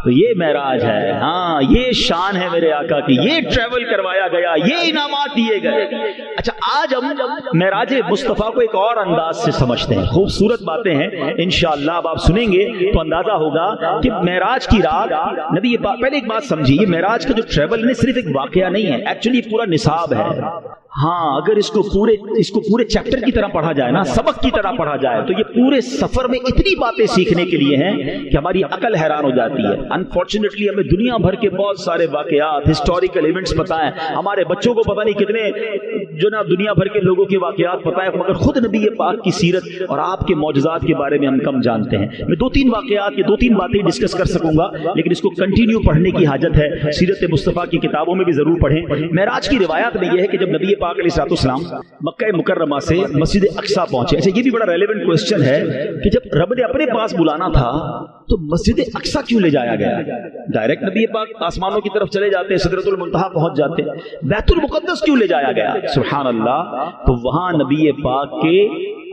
تو یہ معراج ہے. ہاں یہ شان ہے میرے آقا کی, یہ ٹریول کروایا گیا, یہ انعامات دیے گئے. اچھا آج ہم معراج مصطفیٰ کو ایک اور انداز سے سمجھتے ہیں. خوبصورت باتیں ہیں انشاءاللہ, اب آپ سنیں گے تو اندازہ ہوگا کہ معراج کی رات نبی پاک. پہلے ایک بات سمجھیے, معراج کا جو ٹریول ہے صرف ایک واقعہ نہیں ہے, ایکچولی پورا نصاب ہے. ہاں اگر اس کو پورے چیپٹر کی طرح پڑھا جائے نا, سبق کی طرح پڑھا جائے, تو یہ پورے سفر میں اتنی باتیں سیکھنے کے لیے ہیں کہ ہماری عقل حیران ہو جاتی ہے. انفارچونیٹلی ہمیں دنیا بھر کے بہت سارے واقعات, ہسٹوریکل ایونٹس پتہ ہیں, ہمارے بچوں کو پتہ نہیں کتنے جو نا دنیا بھر کے لوگوں کے واقعات پتہ ہے, مگر خود نبی پاک کی سیرت اور آپ کے معجزات کے بارے میں ہم کم جانتے ہیں. میں 2-3 واقعات کے 2-3 باتیں ڈسکس کر سکوں گا, لیکن اس کو کنٹینیو پڑھنے کی حاجت ہے. سیرت مصطفیٰ کی کتابوں میں بھی ضرور پڑھیں. معراج کی روایات میں یہ ہے کہ جب نبی پاک علیہ السلام مکہ مکرمہ سے مسجد اقصیٰ پہنچے. اچھا یہ بھی بڑا ریلیونٹ کوسچن ہے کہ جب رب نے اپنے پاس بلانا تھا تو مسجد اقصیٰ کیوں لے جایا گیا؟ ڈائریکٹ نبی پاک آسمانوں کی طرف چلے جاتے, سدرۃ المنتہا پہنچ جاتے, بیت المقدس کیوں لے جایا گیا؟ سبحان اللہ. تو وہاں نبی پاک کے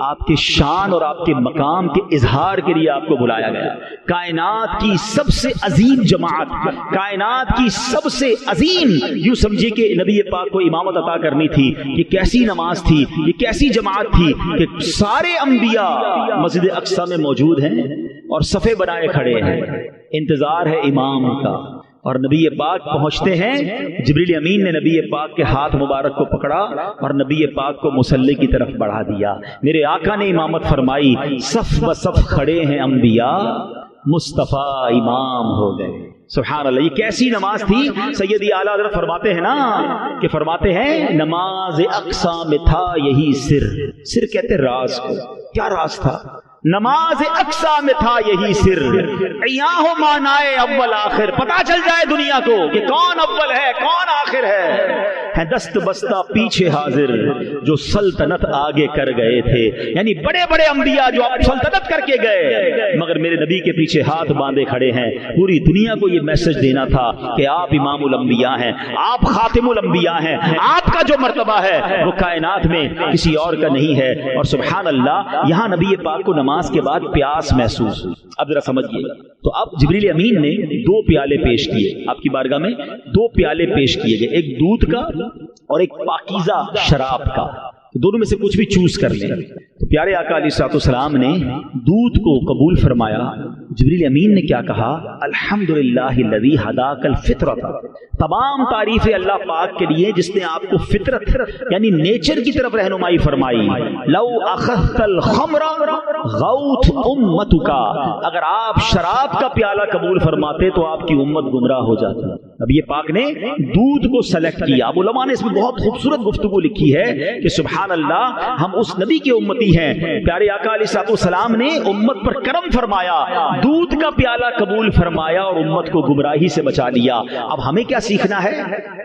آپ کے شان اور آپ کے مقام کے اظہار کے لیے آپ کو بلایا گیا. کائنات کی سب سے عظیم جماعت, کائنات کی سب سے عظیم, یوں سمجھے کہ نبی پاک کو امامت عطا کرنی تھی. یہ کیسی نماز تھی, یہ کیسی جماعت تھی کہ سارے انبیاء مسجد اقصیٰ میں موجود ہیں اور صفے بنائے کھڑے ہیں, انتظار ہے امام کا. اور نبی پاک پہنچتے ہیں, جبریل امین نے نبی پاک کے ہاتھ مبارک کو پکڑا اور نبی پاک کو مصلی کی طرف بڑھا دیا. میرے آقا نے امامت فرمائی, صف بصف کھڑے ہیں انبیاء, مصطفیٰ امام ہو گئے. سبحان اللہ. یہ کیسی نماز تھی؟ سیدی اعلیٰ حضرت فرماتے ہیں نا کہ فرماتے ہیں نماز اقصیٰ میں تھا یہی سر کہتے راز کو. کیا راز تھا؟ نماز اقصیٰ میں تھا یہی سر, عیاں ہو معنائے اول آخر, پتا چل جائے دنیا کو کہ کون اول ہے کون آخر ہے. دست بستہ پیچھے حاضر جو سلطنت آگے کر گئے تھے, یعنی بڑے بڑے انبیاء جو سلطنت کر کے گئے مگر میرے نبی کے پیچھے ہاتھ باندھے کھڑے ہیں. پوری دنیا کو یہ میسج دینا تھا کہ آپ امام الانبیاء ہیں, آپ خاتم الانبیاء ہیں, آپ کا جو مرتبہ ہے وہ کائنات میں کسی اور کا نہیں ہے. اور سبحان اللہ یہاں نبی پاک کو نماز کے بعد پیاس محسوس ہوئی. اب ذرا سمجھیے, تو اب جبریل امین نے 2 پیالے پیش کیے آپ کی بارگاہ میں, 2 پیالے پیش کیے گئے, ایک دودھ کا اور ایک پاکیزہ شراب کا. دونوں میں سے کچھ بھی چوز کر لیں. تو پیارے آقا علیہ السلام نے دودھ کو قبول فرمایا. جبریل امین نے کیا کہا؟ الحمدللہ الذی ہداک الفطرۃ, تمام تعریفیں اللہ پاک کے لیے جس نے آپ کو فطرت یعنی نیچر کی طرف رہنمائی فرمائی. لو اخذت الخمر غوت امتک, اگر آپ شراب کا پیالہ قبول فرماتے تو آپ کی امت گمراہ ہو جاتی. نبی پاک نے دودھ کو سلیکٹ کیا. اب علماء نے اس میں بہت خوبصورت گفتگو لکھی ہے کہ سبحان اللہ ہم اس نبی کے امتی ہیں. پیارے آقا علیہ الصلوۃ والسلام نے امت پر کرم فرمایا, دودھ کا پیالہ قبول فرمایا اور امت کو گمراہی سے بچا لیا. اب ہمیں کیا سیکھنا ہے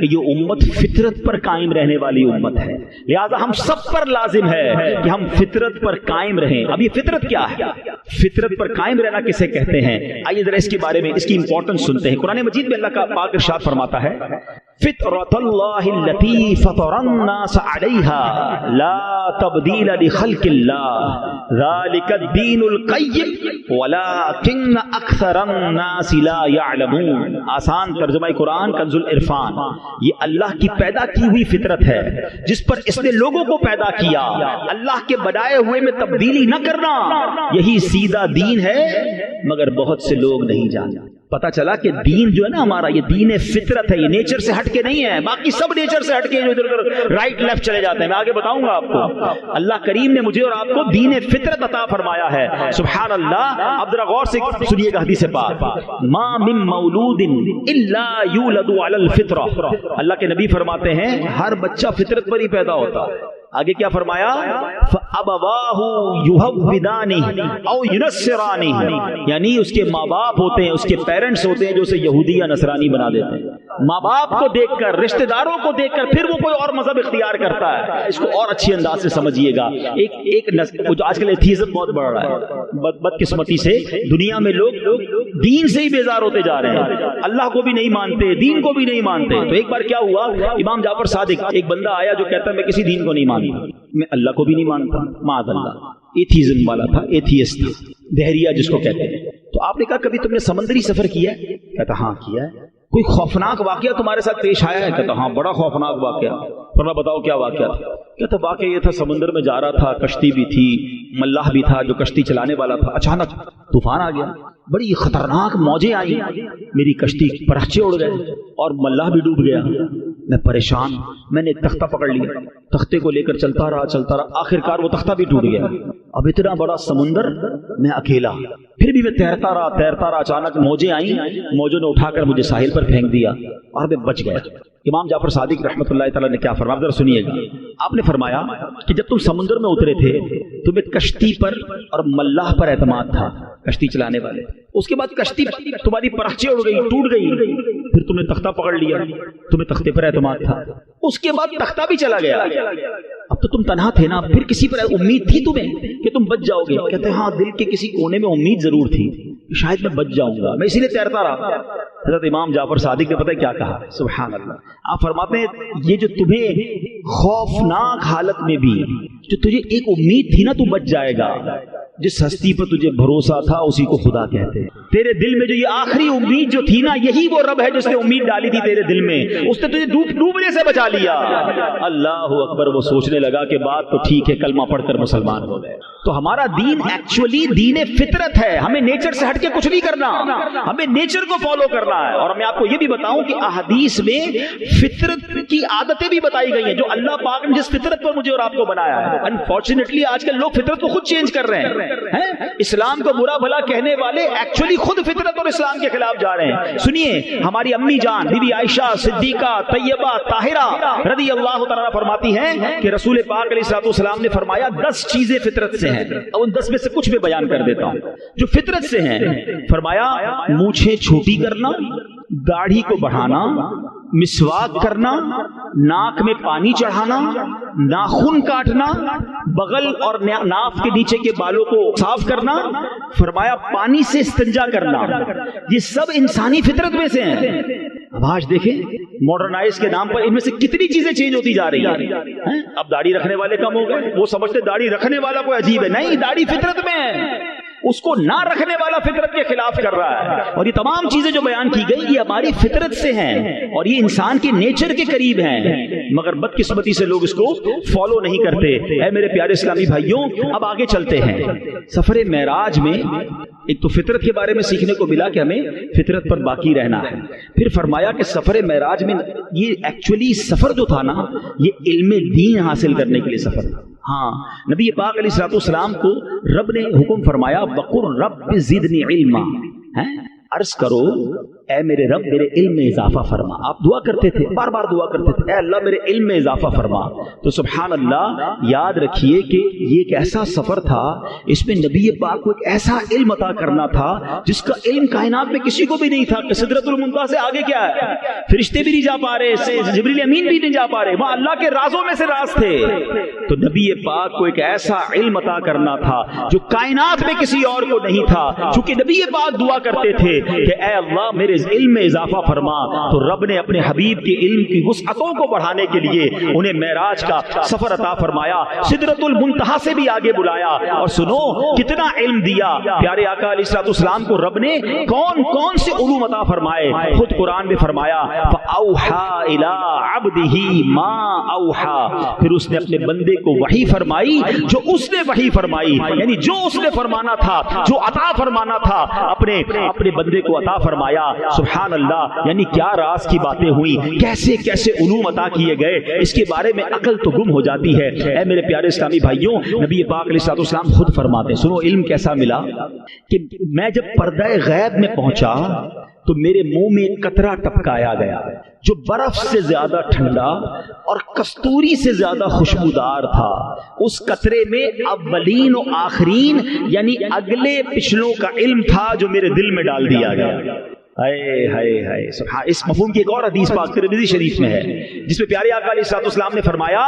کہ یہ امت فطرت پر قائم رہنے والی امت ہے, لہذا ہم سب پر لازم ہے کہ ہم فطرت پر قائم رہیں. اب یہ فطرت کیا ہے؟ فطرت پر قائم رہنا کسے کہتے ہیں؟ آئیے ذرا اس کے بارے میں, اس کی امپورٹنس سنتے ہیں. قرآن مجید میں اللہ کا پاک ارشاد فرماتا ہے فطرت اللہ التی فطر الناس علیہا لا تبدیل لخلق اللہ ذالک الدین القیم ولکن اکثر الناس لا یعلمون. آسان ترجمہ قرآن کنز العرفان. یہ اللہ کی پیدا کی ہوئی فطرت ہے جس پر اس نے لوگوں کو پیدا کیا. اللہ کے بنائے ہوئے میں تبدیلی نہ کرنا, یہی سیدھا دین ہے, مگر بہت سے لوگ نہیں جانتے. پتا چلا کہ دین جو ہے نا ہمارا, یہ دین فطرت ہے, یہ نیچر سے ہٹ کے نہیں ہے. باقی سب نیچر سے ہٹ کے جو ادھر ادھر رائٹ لیفٹ چلے جاتے ہیں. میں آگے بتاؤں گا آپ کو. اللہ کریم نے مجھے اور آپ کو دین فطرت عطا فرمایا ہے. سبحان اللہ. اب ذرا غور سے سنیے گا حدیث پاک, ما من مولود الا یولد علی الفطرہ. اللہ کے نبی فرماتے ہیں ہر بچہ فطرت پر ہی پیدا ہوتا ہے. آگے کیا فرمایا؟ فَأَبَوَاهُ يُهَوِّدَانِهِ أَوْ يُنَصِّرَانِهِ, یعنی اس کے ماں باپ ہوتے ہیں, اس کے پیرنٹس ہوتے ہیں جو اسے یہودی یا نصرانی بنا دیتے ہیں. ماں باپ کو دیکھ کر, رشتہ داروں کو دیکھ کر پھر وہ کوئی اور مذہب اختیار کرتا ہے. اس کو اور اچھی انداز سے سمجھیے گا. ایک آج کل ایتھیزم بہت بڑھ رہا ہے. بدقسمتی سے دنیا میں لوگ دین سے ہی بیزار ہوتے جا رہے ہیں. اللہ کو بھی نہیں مانتے, دین کو بھی نہیں مانتے. تو ایک بار کیا ہوا, امام جعفر صادق, ایک بندہ آیا جو کہتا ہے میں کسی دین کو نہیں مانتا, میں اللہ کو بھی نہیں مانتا. معاذ اللہ, ایتھیزم والا تھا, ایتھیسٹ تھا, دہریہ جس کو کہتے ہیں. تو آپ نے کہا کبھی تم نے سمندری سفر کیا ہے؟ کہتا ہاں کیا ہے. کوئی خوفناک واقعہ تمہارے ساتھ پیش آیا ہے؟ کہتا ہاں بڑا خوفناک واقعہ. فرمایا بتاؤ کیا واقعہ تھا؟ کہتا واقعہ یہ تھا, سمندر میں جا رہا تھا, کشتی بھی تھی, ملاح بھی تھا جو کشتی چلانے والا تھا. اچانک طوفان آ گیا, بڑی خطرناک موجیں آئی, میری کشتی پرچے اڑ گئے اور ملاح بھی ڈوب گیا. میں پریشان, میں نے ایک تختہ پکڑ لیا, تختے کو لے کر چلتا رہا, آخر کار وہ تختہ بھی ٹوٹ گیا. اب اتنا بڑا سمندر, میں اکیلا, پھر بھی میں تیرتا رہا. اچانک موجیں آئیں, موجوں نے اٹھا کر مجھے ساحل پر پھینک دیا اور میں بچ گیا. امام جعفر صادق رحمۃ اللہ تعالیٰ نے کیا فرمایا, ذرا سنیے گا. آپ نے فرمایا کہ جب تم سمندر میں اترے تھے تمہیں کشتی پر اور ملاح پر اعتماد تھا, کشتی چلانے والے. اس کے بعد کشتی تمہاری پرچے اڑ گئی, ٹوٹ گئی, پھر تم نے تختہ پکڑ لیا, تمہیں تختے پر اعتماد تھا. اس کے بعد تختہ بھی چلا گیا. اب تو تم تنہا تھے نا, پھر کسی پر امید تھی تمہیں کہ تم بچ جاؤ گے؟ کہتے ہیں ہاں, دل کے کسی کونے میں امید ضرور تھی, شاید میں بچ جاؤں گا, میں اسی لیے تیرتا رہا. حضرت امام جعفر صادق نے پتہ کیا کہا؟ سبحان اللہ. آپ فرماتے ہیں یہ جو تمہیں خوفناک حالت میں بھی جو تجھے ایک امید تھی نا تو بچ جائے گا, جس ہستی پر تجھے بھروسہ تھا اسی کو خدا کہتے ہیں. تیرے دل میں جو یہ آخری امید جو تھی نا, یہی وہ رب ہے جس نے امید ڈالی تھی تیرے دل میں, اس نے تجھے ڈوبنے سے بچا لیا. اللہ اکبر. وہ سوچنے لگا کہ بات تو ٹھیک ہے, کلمہ پڑھ کر مسلمان ہو گئے. تو ہمارا دین ایکچولی دین فطرت ہے. ہمیں نیچر سے ہٹ کے کچھ نہیں کرنا, ہمیں نیچر کو فالو کرنا ہے. اور میں آپ کو یہ بھی بتاؤں کہ احادیث میں فطرت کی عادتیں بھی بتائی گئی ہیں جو اللہ پاک نے جس فطرت پر مجھے اور آپ کو بنایا ہے. انفارچونیٹلی آج کل لوگ فطرت کو خود چینج کر رہے ہیں. اسلام کو برا بھلا کہنے والے ایکچولی خود فطرت اور اسلام کے خلاف جا رہے ہیں. سنیے, ہماری امی جان بی بی عائشہ صدیقہ طیبہ طاہرہ رضی اللہ تعالیٰ مفرماتی ہیں کہ رسول پاک علیہ الصلوۃ والسلام نے فرمایا 10 چیزیں فطرت سے ہیں, اور ان 10 میں سے کچھ میں بیان کر دیتا ہوں جو فطرت سے ہیں. فرمایا مونچھیں چھوٹی کرنا, داڑھی کو بڑھانا, مسواک کرنا, ناک میں پانی چڑھانا, ناخن کاٹنا, بغل اور ناف کے نیچے کے بالوں کو صاف کرنا. فرمایا پانی سے استنجا کرنا. یہ سب انسانی فطرت میں سے ہیں. اب آج دیکھیں ماڈرنائز کے نام پر ان میں سے کتنی چیزیں چینج ہوتی جا رہی ہیں. اب داڑھی رکھنے والے کم ہو گئے, وہ سمجھتے داڑھی رکھنے والا کوئی عجیب ہے. نہیں, داڑھی فطرت میں ہے, اس کو نہ رکھنے والا فطرت کے خلاف کر رہا ہے. اور یہ تمام چیزیں جو بیان کی گئی یہ ہماری فطرت سے ہیں اور یہ انسان کے نیچر کے قریب ہیں, مگر بدقسمتی سے لوگ اس کو فالو نہیں کرتے. اے میرے پیارے اسلامی بھائیوں, اب آگے چلتے ہیں. سفر معراج میں ایک تو فطرت کے بارے میں سیکھنے کو ملا کہ ہمیں فطرت پر باقی رہنا ہے. پھر فرمایا کہ سفر معراج میں یہ ایکچولی سفر جو تھا نا, یہ علم دین حاصل کرنے کے لیے سفر تھا. ہاں, نبی پاک علیہ الصلوۃ والسلام کو رب نے حکم فرمایا وقر رب زدنی علما, عرض کرو اے میرے رب میرے علم میں اضافہ فرما. آپ دعا کرتے تھے, بار بار دعا کرتے تھے, اے اللہ میرے علم میں اضافہ فرما. تو سبحان اللہ, یاد رکھیے کہ یہ ایک ایسا سفر تھا, اس میں نبی پاک کو ایک ایسا علم عطا کرنا تھا جس کا علم کائنات میں کسی کو بھی نہیں تھا کہ سدرۃ المنتہا سے آگے کیا ہے. فرشتے بھی نہیں جا پا رہے, جبریل امین بھی نہیں جا پا رہے, وہاں اللہ کے رازوں میں سے راز تھے. تو نبی پاک کو ایک ایسا علم عطا کرنا تھا جو کائنات میں کسی اور کو نہیں تھا. چونکہ نبی پاک دعا کرتے تھے کہ اے اللہ میرے علم میں اضافہ فرما, تو رب نے اپنے حبیب کے علم کی وسعتوں کو بڑھانے کے لیے انہیں معراج کا سفر عطا فرمایا, سدرۃ المنتہا سے بھی آگے بلایا. اور سنو کتنا علم دیا پیارے آقا علیہ الصلوۃ والسلام کو رب نے, کون کون سے علوم عطا فرمائے. خود قرآن میں فرمایا فَأَوْحَى إِلَىٰ عَبْدِهِ مَا أَوْحَى, پھر اس نے اپنے بندے کو وحی فرمائی جو اس نے وحی فرمائی, یعنی جو اس نے فرمانا تھا, جو عطا فرمانا تھا اپنے بندے کو عطا فرمایا. سبحان اللہ, یعنی کیا راز کی باتیں ہوئی, کیسے کیسے علوم عطا کیے گئے, اس کے بارے میں عقل تو گم ہو جاتی ہے. اے میرے پیارے اسلامی بھائیوں, نبی پاک علیہ الصلوۃ والسلام خود فرماتے ہیں, سنو علم کیسا ملا, کہ میں جب پردہ غیب میں پہنچا تو میرے منہ میں ایک قطرہ ٹپکایا گیا جو برف سے زیادہ ٹھنڈا اور کستوری سے زیادہ خوشبودار تھا. اس قطرے میں اولین و آخرین یعنی اگلے پچھلوں کا علم تھا جو میرے دل میں ڈال دیا گیا. ہائے ہائے ہائے سبحان. اس مفہوم کی ایک اور حدیث پاک ترمذی شریف میں ہے جس میں پیارے آقا علیہ الصلوۃ والسلام نے فرمایا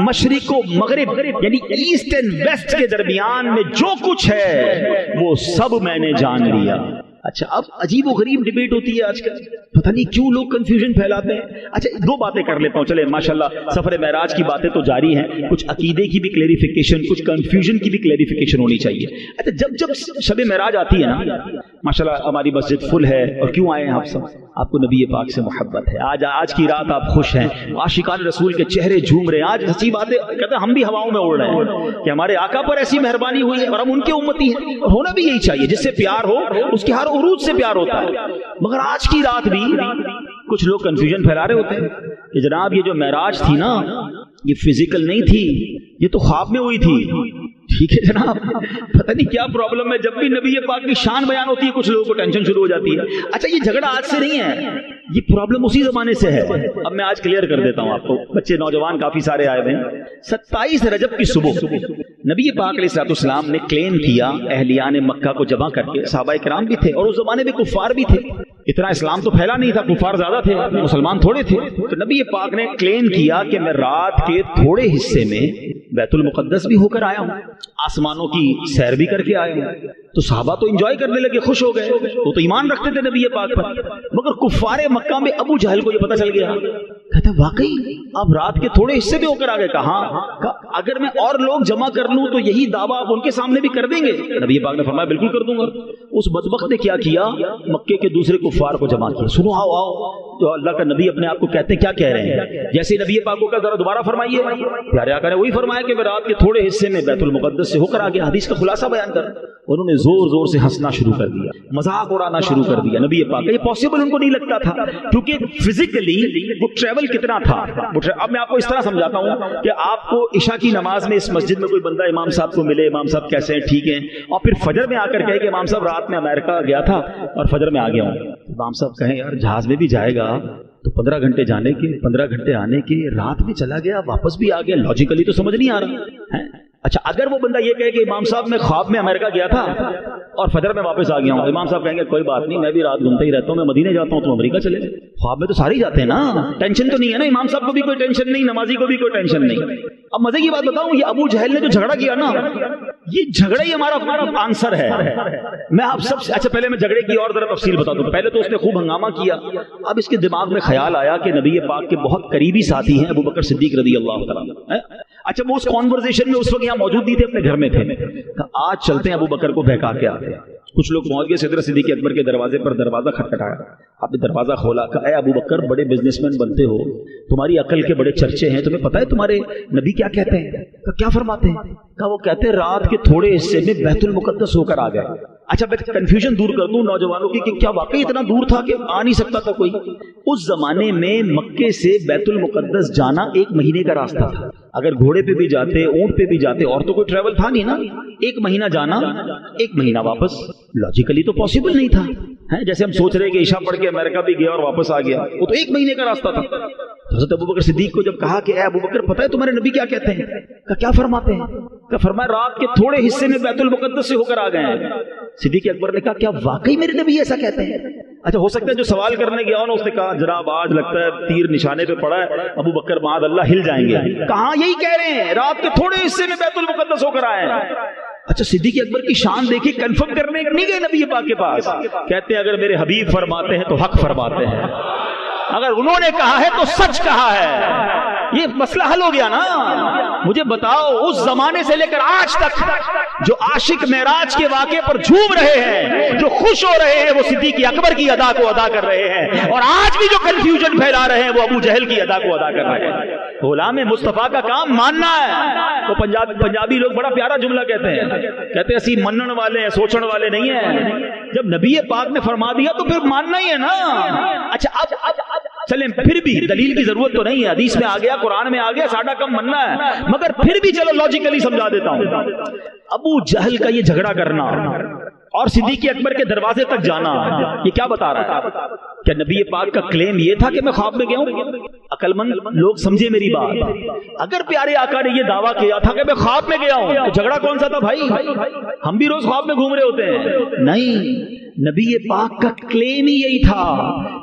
مشرق و مغرب یعنی ایسٹ اینڈ ویسٹ کے درمیان میں جو کچھ ہے وہ سب میں نے جان لیا. اچھا, اب عجیب و غریب ڈیبیٹ ہوتی ہے آج کل, پتہ نہیں کیوں لوگ کنفیوژن پھیلاتے ہیں. اچھا دو باتیں کر لیتا ہوں, چلے ماشاءاللہ سفر معراج کی باتیں تو جاری ہیں, کچھ عقیدے کی بھی کلیریفیکیشن, کچھ کنفیوژن کی بھی کلیریفیکیشن ہونی چاہیے. اچھا جب شب معراج آتی ہے نا, ماشاءاللہ ہماری مسجد فل ہے, اور کیوں آئے ہیں آپ سب, آپ کو نبی پاک سے محبت ہے, آج کی رات آپ خوش ہیں, عاشقان رسول کے چہرے جھوم رہے ہیں. آج سچی بات ہے, کہتے ہیں ہم بھی ہواؤں میں اڑ رہے ہیں کہ ہمارے آقا پر ایسی مہربانی ہوئی ہے اور ہم ان کے امتی ہیں, اور ہونا بھی یہی چاہیے. جس سے پیار ہو اس کے ہر عروج سے پیار ہوتا ہے. مگر آج کی رات بھی کچھ لوگ کنفیوژن پھیلا رہے ہوتے ہیں کہ جناب یہ جو معراج تھی نا یہ فزیکل نہیں تھی, یہ تو خواب میں ہوئی تھی. ٹھیک ہے جناب, پتہ نہیں کیا پرابلم ہے, جب بھی نبی پاک کی شان بیان ہوتی ہے کچھ لوگوں کو ٹینشن شروع ہو جاتی ہے. اچھا یہ جھگڑا آج سے نہیں ہے, یہ پرابلم اسی زمانے سے ہے. اب میں آج کلیئر کر دیتا ہوں آپ کو, بچے نوجوان کافی سارے آئے ہوئے ہیں. 27 رجب کی صبح نبی پاک علیہ الصلوۃ والسلام نے کلیم کیا اہلیان مکہ کو جمع کر کے, صحابہ کرام بھی تھے اور اس زمانے میں کفار بھی تھے, اتنا اسلام تو پھیلا نہیں تھا, کفار زیادہ تھے, مسلمان تھوڑے تھے. تو نبی پاک نے کلیم کیا کہ میں رات کے تھوڑے حصے میں بیت المقدس بھی ہو کر آیا ہوں, آسمانوں کی سیر بھی کر کے آیا ہوں. تو صحابہ تو انجوائے کرنے لگے, خوش ہو گئے, وہ تو ایمان رکھتے تھے نبی پاک پر. مگر کفار مکہ میں ابو جہل کو یہ پتہ چل گیا, کہتے واقعی آپ رات کے تھوڑے حصے بھی ہو کر آ گئے. کہاں, اگر میں اور لوگ جمع کر لوں تو یہی دعویٰ آپ ان کے سامنے بھی کر دیں گے. نبی پاک نے فرمایا بالکل کر دوں گا. اس بدبخت نے کیا مکے کے دوسرے کفار کو جمع کیا. سنو آؤ, جو اللہ کا نبی اپنے آپ کو کہتے ہیں کیا کہہ رہے ہیں, جیسے نبی پاک کو ذرا دوبارہ فرمائیے. پیارے آقا نے وہی فرمایا کہ میں رات کے تھوڑے حصے میں بیت المقدس سے ہو کر آ گیا. حدیث کا خلاصہ بیان کر, انہوں نے زور زور سے ہنسنا شروع کر دیا, مذاق اڑانا شروع کر دیا. نبی پاک یہ پاسبل ان کو نہیں لگتا تھا, کیونکہ فزیکلی وہ ٹریول کتنا تھا. اب میں آپ کو اس طرح سمجھاتا ہوں کہ آپ کو عشاء کی نماز میں اس مسجد میں کوئی بندہ امام صاحب کو ملے, امام صاحب کیسے ہیں, ٹھیک ہیں, اور پھر فجر میں آ کر کہے کہ امام صاحب رات میں امریکہ گیا تھا اور فجر میں آ گیا ہوں. امام صاحب کہیں یار جہاز میں بھی جائے گا تو 15 گھنٹے جانے کے, 15 گھنٹے آنے کے, رات میں چلا گیا واپس بھی آ گیا, لاجیکلی تو سمجھ نہیں آ رہا ہے. اچھا اگر وہ بندہ یہ کہے کہ امام صاحب میں خواب میں امریکہ گیا تھا اور فجر میں واپس آ گیا ہوں, امام صاحب کہیں گے کوئی بات نہیں, میں بھی رات گھومتا ہی رہتا ہوں, میں مدینے جاتا ہوں, تم امریکہ چلے جائے. خواب میں تو سارے ہی جاتے ہیں نا, ٹینشن تو نہیں ہے نا, امام صاحب کو بھی کوئی ٹینشن نہیں, نمازی کو بھی کوئی ٹینشن نہیں. اب مزے کی بات بتاؤں, یہ ابو جہل نے جو جھگڑا کیا نا, یہ جھگڑا ہی ہمارا آنسر ہے. میں آپ سب سے, اچھا پہلے میں جھگڑے کی اور ذرا تفصیل بتا دوں. پہلے تو اس نے خوب ہنگامہ کیا, اب اس کے دماغ میں خیال آیا کہ نبی پاک کے بہت قریبی ساتھی ہیں ابو بکر صدیق رضی اللہ تعالیٰ. اچھا وہ اس کانورسیشن میں اس وقت یہاں موجود نہیں تھے, اپنے گھر میں تھے. آج چلتے ہیں ابو بکر کو بہکا کے آتے ہیں. کچھ لوگ پہنچ گئے صدر صدیق اکبر کے دروازے پر, دروازہ کھٹکھٹایا, آپ نے دروازہ کھولا, کہا اے ابو بکر بڑے بزنس مین بنتے ہو, تمہاری عقل کے بڑے چرچے ہیں, تمہیں پتہ ہے تمہارے نبی کیا کہتے ہیں, کیا فرماتے ہیں؟ کہا وہ کہتے ہیں رات کے تھوڑے حصے میں بیت المقدس ہو کر آ گئے. اچھا میں کنفیوژن دور کر دوں نوجوانوں کی کہ کیا واقعی اتنا دور تھا کہ آ نہیں سکتا تھا کوئی؟ اس زمانے میں مکے سے بیت المقدس جانا 1 مہینے کا راستہ تھا. اگر گھوڑے پہ بھی جاتے، اونٹ پہ بھی جاتے، اور تو کوئی ٹریول تھا نہیں نا. 1 مہینہ جانا 1 مہینہ واپس، لاجیکلی تو پاسبل نہیں تھا. جیسے ہم سوچ رہے کہ عشاء پڑھ کے امریکہ بھی گیا اور واپس آ گیا، وہ تو 1 مہینے کا راستہ تھا. حضرت ابوبکر صدیق کو جب کہا کہ اے ابوبکر پتہ ہے تمہارے نبی کیا کہتے ہیں؟ کیا فرماتے ہیں؟ کہ فرمایا رات کے تھوڑے حصے میں بیت المقدس سے ہو کر آ گئے ہیں. صدیق اکبر نے کہا کیا واقعی میرے نبی ایسا کہتے ہیں؟ اچھا ہو سکتا ہے جو سوال کرنے گیا اس نے کہا جناب آج لگتا ہے تیر نشانے پہ پڑا ہے، ابو بکر معاذ اللہ ہل جائیں گے. کہاں یہی کہہ رہے ہیں رات کے تھوڑے حصے میں بیت المقدس ہو کر آئے ہیں. اچھا صدیق اکبر کی شان دیکھی، کنفرم کرنے نہیں گئے نبی پاک کے پاس. کہتے ہیں اگر میرے حبیب فرماتے ہیں تو حق فرماتے ہیں، اگر انہوں نے کہا ہے تو سچ کہا ہے. یہ مسئلہ حل ہو گیا نا. مجھے بتاؤ اس زمانے سے لے کر آج تک جو عاشق معراج کے واقعے پر جھوم رہے ہیں، جو خوش ہو رہے ہیں، وہ صدیق اکبر کی ادا کو ادا کر رہے ہیں، اور آج بھی جو کنفیوژن پھیلا رہے ہیں وہ ابو جہل کی ادا کو ادا کر رہے ہیں. غلام مصطفیٰ کا کام ماننا ہے. وہ پنجابی لوگ بڑا پیارا جملہ کہتے ہیں اسی منن والے ہیں، سوچن والے نہیں ہیں. جب نبی پاک نے فرما دیا تو پھر ماننا ہی ہے نا. اچھا اب چلیں پھر بھی دلیل کی ضرورت تو نہیں ہے، حدیث میں آ گیا، قرآن میں آ گیا، ساڈا کم مننا ہے، مگر پھر بھی چلو لاجیکلی سمجھا دیتا ہوں. ابو جہل کا یہ جھگڑا کرنا اور صدیق اکبر کے دروازے تک جانا یہ کیا بتا رہا ہے؟ کیا نبی پاک کا کلیم یہ تھا کہ میں خواب میں گیا ہوں؟ عقل مند لوگ سمجھے میری بات. اگر پیارے آقا نے یہ دعویٰ کیا تھا کہ میں خواب میں گیا ہوں تو جھگڑا کون سا تھا بھائی؟ ہم بھی روز خواب میں گھوم رہے ہوتے ہیں. نہیں، نبی پاک کا کلیم ہی یہی تھا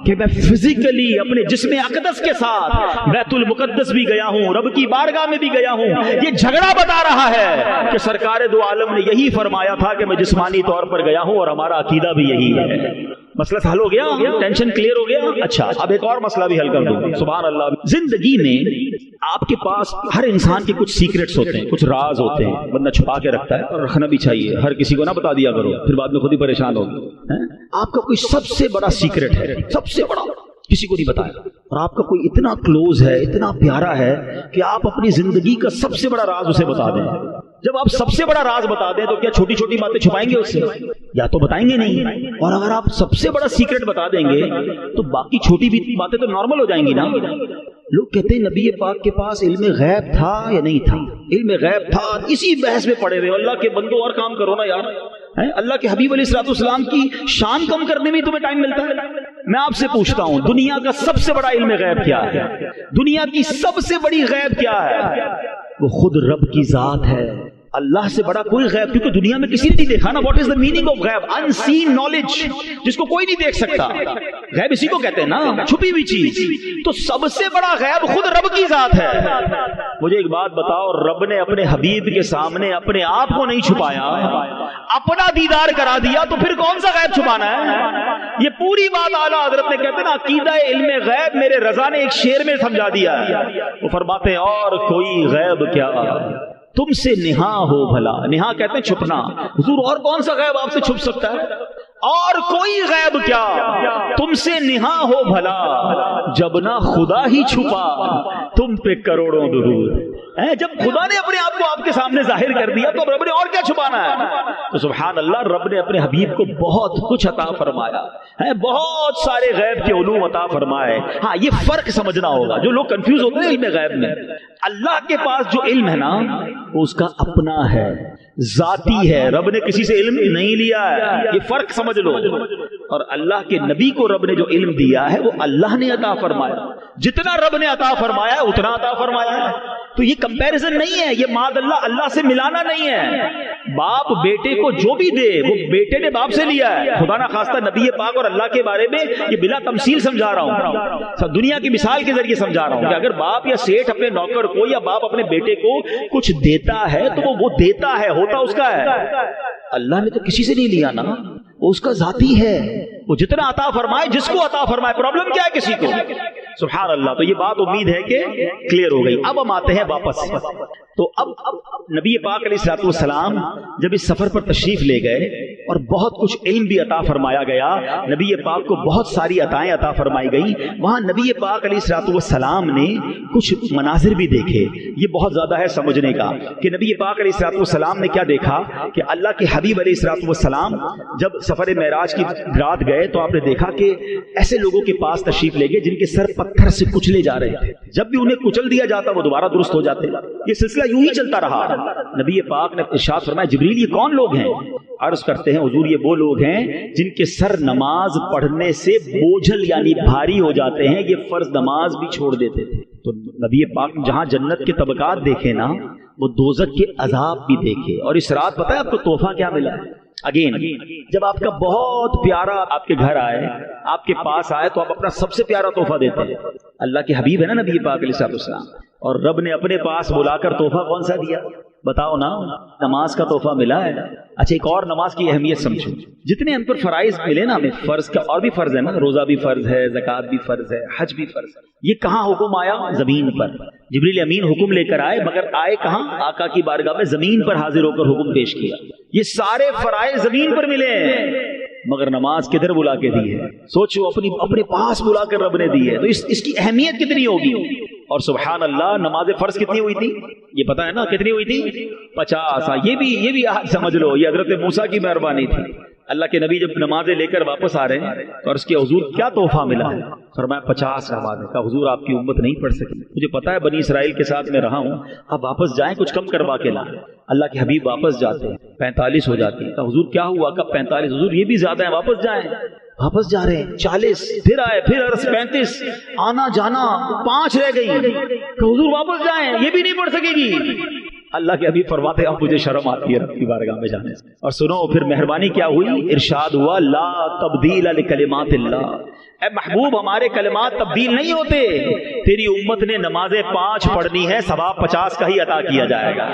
کہ میں فزیکلی اپنے جسم اقدس کے ساتھ بیت المقدس بھی گیا ہوں، رب کی بارگاہ میں بھی گیا ہوں. یہ جھگڑا بتا رہا ہے کہ سرکار دو عالم نے یہی فرمایا تھا کہ میں جسمانی طور پر گیا ہوں، اور ہمارا عقیدہ بھی یہی ہے. مسئلہ حل ہو گیا، ٹینشن کلیئر ہو گیا. اچھا اب ایک اور مسئلہ بھی حل کر دوں. سبحان اللہ. زندگی میں آپ کے پاس ہر انسان کے کچھ سیکرٹس ہوتے ہیں، کچھ راز ہوتے ہیں، بندہ چھپا کے رکھتا ہے اور رکھنا بھی چاہیے. ہر کسی کو نہ بتا دیا کرو، پھر بعد میں خود ہی پریشان ہوگی. آپ کا کوئی سب سے بڑا سیکرٹ ہے، سب سے بڑا، کسی کو نہیں بتایا، اور آپ کا کوئی اتنا کلوز ہے، اتنا پیارا ہے کہ آپ اپنی زندگی کا سب سے بڑا راز اسے بتا دیں. جب آپ سب سے بڑا راز بتا دیں تو کیا چھوٹی چھوٹی باتیں چھپائیں گے اس سے؟ یا تو بتائیں گے نہیں. اور اگر آپ سب سے بڑا سیکرٹ بتا دیں گے تو باقی چھوٹی بھی باتیں تو نارمل ہو جائیں گی نا. لوگ کہتے ہیں نبی پاک کے پاس علم غیب تھا یا نہیں تھا؟ علم غیب تھا. اسی بحث میں پڑے ہوئے. اللہ کے بندوں اور کام کرو نا یار. اللہ کے حبیب علیہ الصلوۃ والسلام کی شان کم کرنے میں تمہیں ٹائم ملتا ہے. میں آپ سے پوچھتا ہوں دنیا کا سب سے بڑا علم غیب کیا ہے؟ دنیا کی سب سے بڑی غیب کیا ہے؟ وہ خود رب کی ذات ہے. اللہ سے بڑا کوئی غیب، کیونکہ دنیا میں کسی نے نہیں دیکھا نا. What is the meaning of غیب؟ ان سین نالج، جس کو کوئی نہیں دیکھ سکتا. غیب اسی کو کہتے ہیں نا، چھپی ہوئی چیز. تو سب سے بڑا غیب خود رب کی ذات ہے. مجھے ایک بات بتاؤ، رب نے اپنے حبیب کے سامنے اپنے آپ کو نہیں چھپایا، اپنا دیدار کرا دیا، تو پھر کون سا غیب چھپانا ہے؟ یہ پوری بات اعلیٰ حضرت نے کہتے ہیں نا عقیدہ علم غیب میرے رضا نے ایک شعر میں سمجھا دیا ہے. وہ فرماتے ہیں اور کوئی غیب کیا تم سے نہا ہو بھلا. نہا کہتے ہیں چھپنا. حضور اور کون سا غیب آپ سے چھپ سکتا ہے؟ اور کوئی غیب کیا تم سے نہا ہو بھلا، جب نہ خدا ہی چھپا تم پہ کروڑوں درود. جب خدا نے اپنے آپ کو آپ کے سامنے ظاہر کر دیا تو رب نے اور کیا چھپانا ہے؟ تو سبحان اللہ، رب نے اپنے حبیب کو بہت کچھ عطا فرمایا ہے، بہت سارے غیب کے علوم عطا فرمائے. ہاں یہ فرق سمجھنا ہوگا. جو لوگ کنفیوز ہوتے ہیں علم غیب میں، اللہ کے پاس جو علم ہے نا وہ اس کا اپنا ہے، ذاتی ہے. رب نے کسی سے علم نہیں لیا ہے، یہ فرق سمجھ لو. اور اللہ کے نبی کو رب نے جو علم دیا ہے وہ اللہ نے عطا فرمایا. جتنا رب نے عطا فرمایا ہے اتنا عطا فرمایا ہے. تو یہ کمپیریزن نہیں ہے، یہ معاذ اللہ سے ملانا نہیں ہے. باپ بیٹے کو جو بھی دے وہ بیٹے نے باپ سے لیا ہے. خدا نہ خواستہ نبی پاک اور اللہ کے بارے میں یہ بلا تمثیل سمجھا رہا ہوں، سب دنیا کی مثال کے ذریعے سمجھا رہا ہوں کہ اگر باپ یا سیٹھ اپنے نوکر کو یا باپ اپنے بیٹے کو کچھ دیتا ہے تو وہ دیتا ہے، ہوتا اس کا ہے. اللہ نے تو کسی سے نہیں لیا نا، وہ اس کا ذاتی ہے. وہ جتنا عطا فرمائے، جس کو عطا فرمائے، پرابلم کیا ہے کسی کو؟ سبحان اللہ. تو یہ بات امید ہے کہ کلیئر ہو گئی. اب ہم آتے ہیں واپس. تو اب نبی پاک علیہ الصلوۃ والسلام جب اس سفر پر تشریف لے گئے اور بہت کچھ علم بھی عطا فرمایا گیا، نبی پاک کو بہت ساری عطائیں عطا فرمائی گئی، وہاں نبی پاک علیہ الصلوۃ والسلام نے کچھ مناظر بھی دیکھے۔ یہ بہت زیادہ ہے سمجھنے کا کہ نبی پاک علیہ الصلوۃ والسلام نے کیا دیکھا کہ اللہ کے حبیب علیہ الصلوۃ والسلام جب سفر معراج کی رات گئے تو آپ نے دیکھا کہ ایسے لوگوں کے پاس تشریف لے گئے جن کے سر پتھر سے کچلے جا رہے تھے، جب بھی انہیں کچل دیا جاتا وہ دوبارہ درست ہو جاتے۔ یہ سلسلہ یوں ہی چلتا رہا۔ نبی پاک نے ارشاد فرمایا جبریل یہ کون لوگ ہیں؟ عرض کرتے ہیں حضور یہ وہ لوگ ہیں جن کے سر نماز پڑھنے سے بوجھل یعنی بھاری ہو جاتے ہیں، یہ فرض نماز بھی چھوڑ دیتے تھے۔ تو نبی پاک جہاں جنت کے طبقات دیکھے نا وہ دوزخ کے عذاب بھی دیکھے۔ اور اس رات پتہ ہے آپ کو تحفہ کیا ملا؟ اگین جب آپ کا بہت پیارا آپ کے گھر آئے، آپ کے پاس آئے تو آپ اپنا سب سے پیارا تحفہ دیتے ہیں۔ اللہ کے حبیب ہے نا نبی پاک علیہ الصلوۃ والسلام، اور رب نے اپنے پاس بلا کر تحفہ کون سا دیا؟ بتاؤ نا، نماز کا تحفہ ملا ہے۔ اچھا ایک اور نماز کی اہمیت سمجھو، جتنے ہم پر فرائض ملے نا ہمیں، فرض کا اور بھی فرض ہے نا، روزہ بھی فرض ہے، زکوٰۃ بھی فرض ہے، حج بھی فرض ہے، یہ کہاں حکم آیا؟ زمین پر۔ جبریل امین حکم لے کر آئے، مگر آئے کہاں؟ آقا کی بارگاہ میں زمین پر حاضر ہو کر حکم پیش کیا۔ یہ سارے فرائض زمین پر ملے ہیں، مگر نماز کدھر بلا کے دی ہے؟ سوچو، اپنے پاس بلا کر رب نے دی ہے، تو اس کی اہمیت کتنی ہوگی؟ اور سبحان اللہ نماز فرض کتنی ہوئی تھی؟ یہ پتا ہے نا کتنی ہوئی تھی؟ 50۔ یہ بھی سمجھ لو یہ حضرت موسیٰ کی مہربانی تھی۔ اللہ کے نبی جب نمازیں لے کر واپس آ رہے ہیں اور اس کے حضور کیا تحفہ ملا ہے؟ فرمایا 50 نمازیں کا حضور آپ کی امت نہیں پڑھ سکی، مجھے پتا ہے بنی اسرائیل کے ساتھ میں رہا ہوں، اب واپس جائیں کچھ کم کروا کے لائیں۔ اللہ کے حبیب واپس جاتے ہیں 45 ہو جاتی ہے، حضور کیا ہوا؟ کب 45؟ حضور یہ بھی زیادہ ہے، واپس جائیں۔ واپس جا رہے ہیں 40، پھر آئے، پھر عرض 35، آنا جانا 5 رہ گئی، کہ حضور واپس جائیں، یہ بھی نہیں پڑھ سکے گی۔ اللہ کے حبیب فرماتے ہیں اب مجھے شرم آتی ہے رب کی بارگاہ میں جانے سے۔ اور سنو پھر مہربانی کیا ہوئی؟ ارشاد ہوا لا تبدیل لکلمات اللہ، اے محبوب ہمارے کلمات تبدیل نہیں ہوتے، تیری امت نے نمازیں 5 پڑھنی ہے، ثواب 50 کا ہی عطا کیا جائے گا۔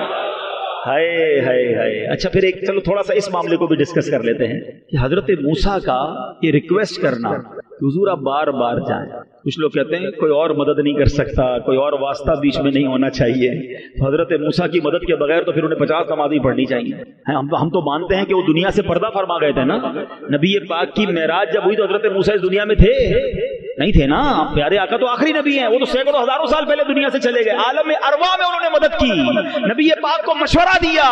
ہائے ہائے ہائے۔ اچھا پھر ایک چلو تھوڑا سا اس معاملے کو بھی ڈسکس کر لیتے ہیں کہ حضرت موسیٰ کا یہ ریکویسٹ کرنا کہ حضور آپ بار بار جائیں، کچھ لوگ کہتے ہیں کوئی اور مدد نہیں کر سکتا، کوئی اور واسطہ بیچ میں نہیں ہونا چاہیے، تو حضرت موسیٰ کی مدد کے بغیر تو پھر انہیں 50 نمازیں پڑھنی چاہیے۔ ہم تو مانتے ہیں کہ وہ دنیا سے پردہ فرما گئے تھے نا، نبی پاک کی معراج جب ہوئی تو حضرت موسیٰ اس دنیا میں تھے نہیں تھے نا، پیارے آقا تو آخری نبی ہیں، وہ تو سینکڑوں ہزاروں سال پہلے دنیا سے چلے گئے، عالم ارواح میں انہوں نے مدد کی، نبی پاک کو مشورہ دیا۔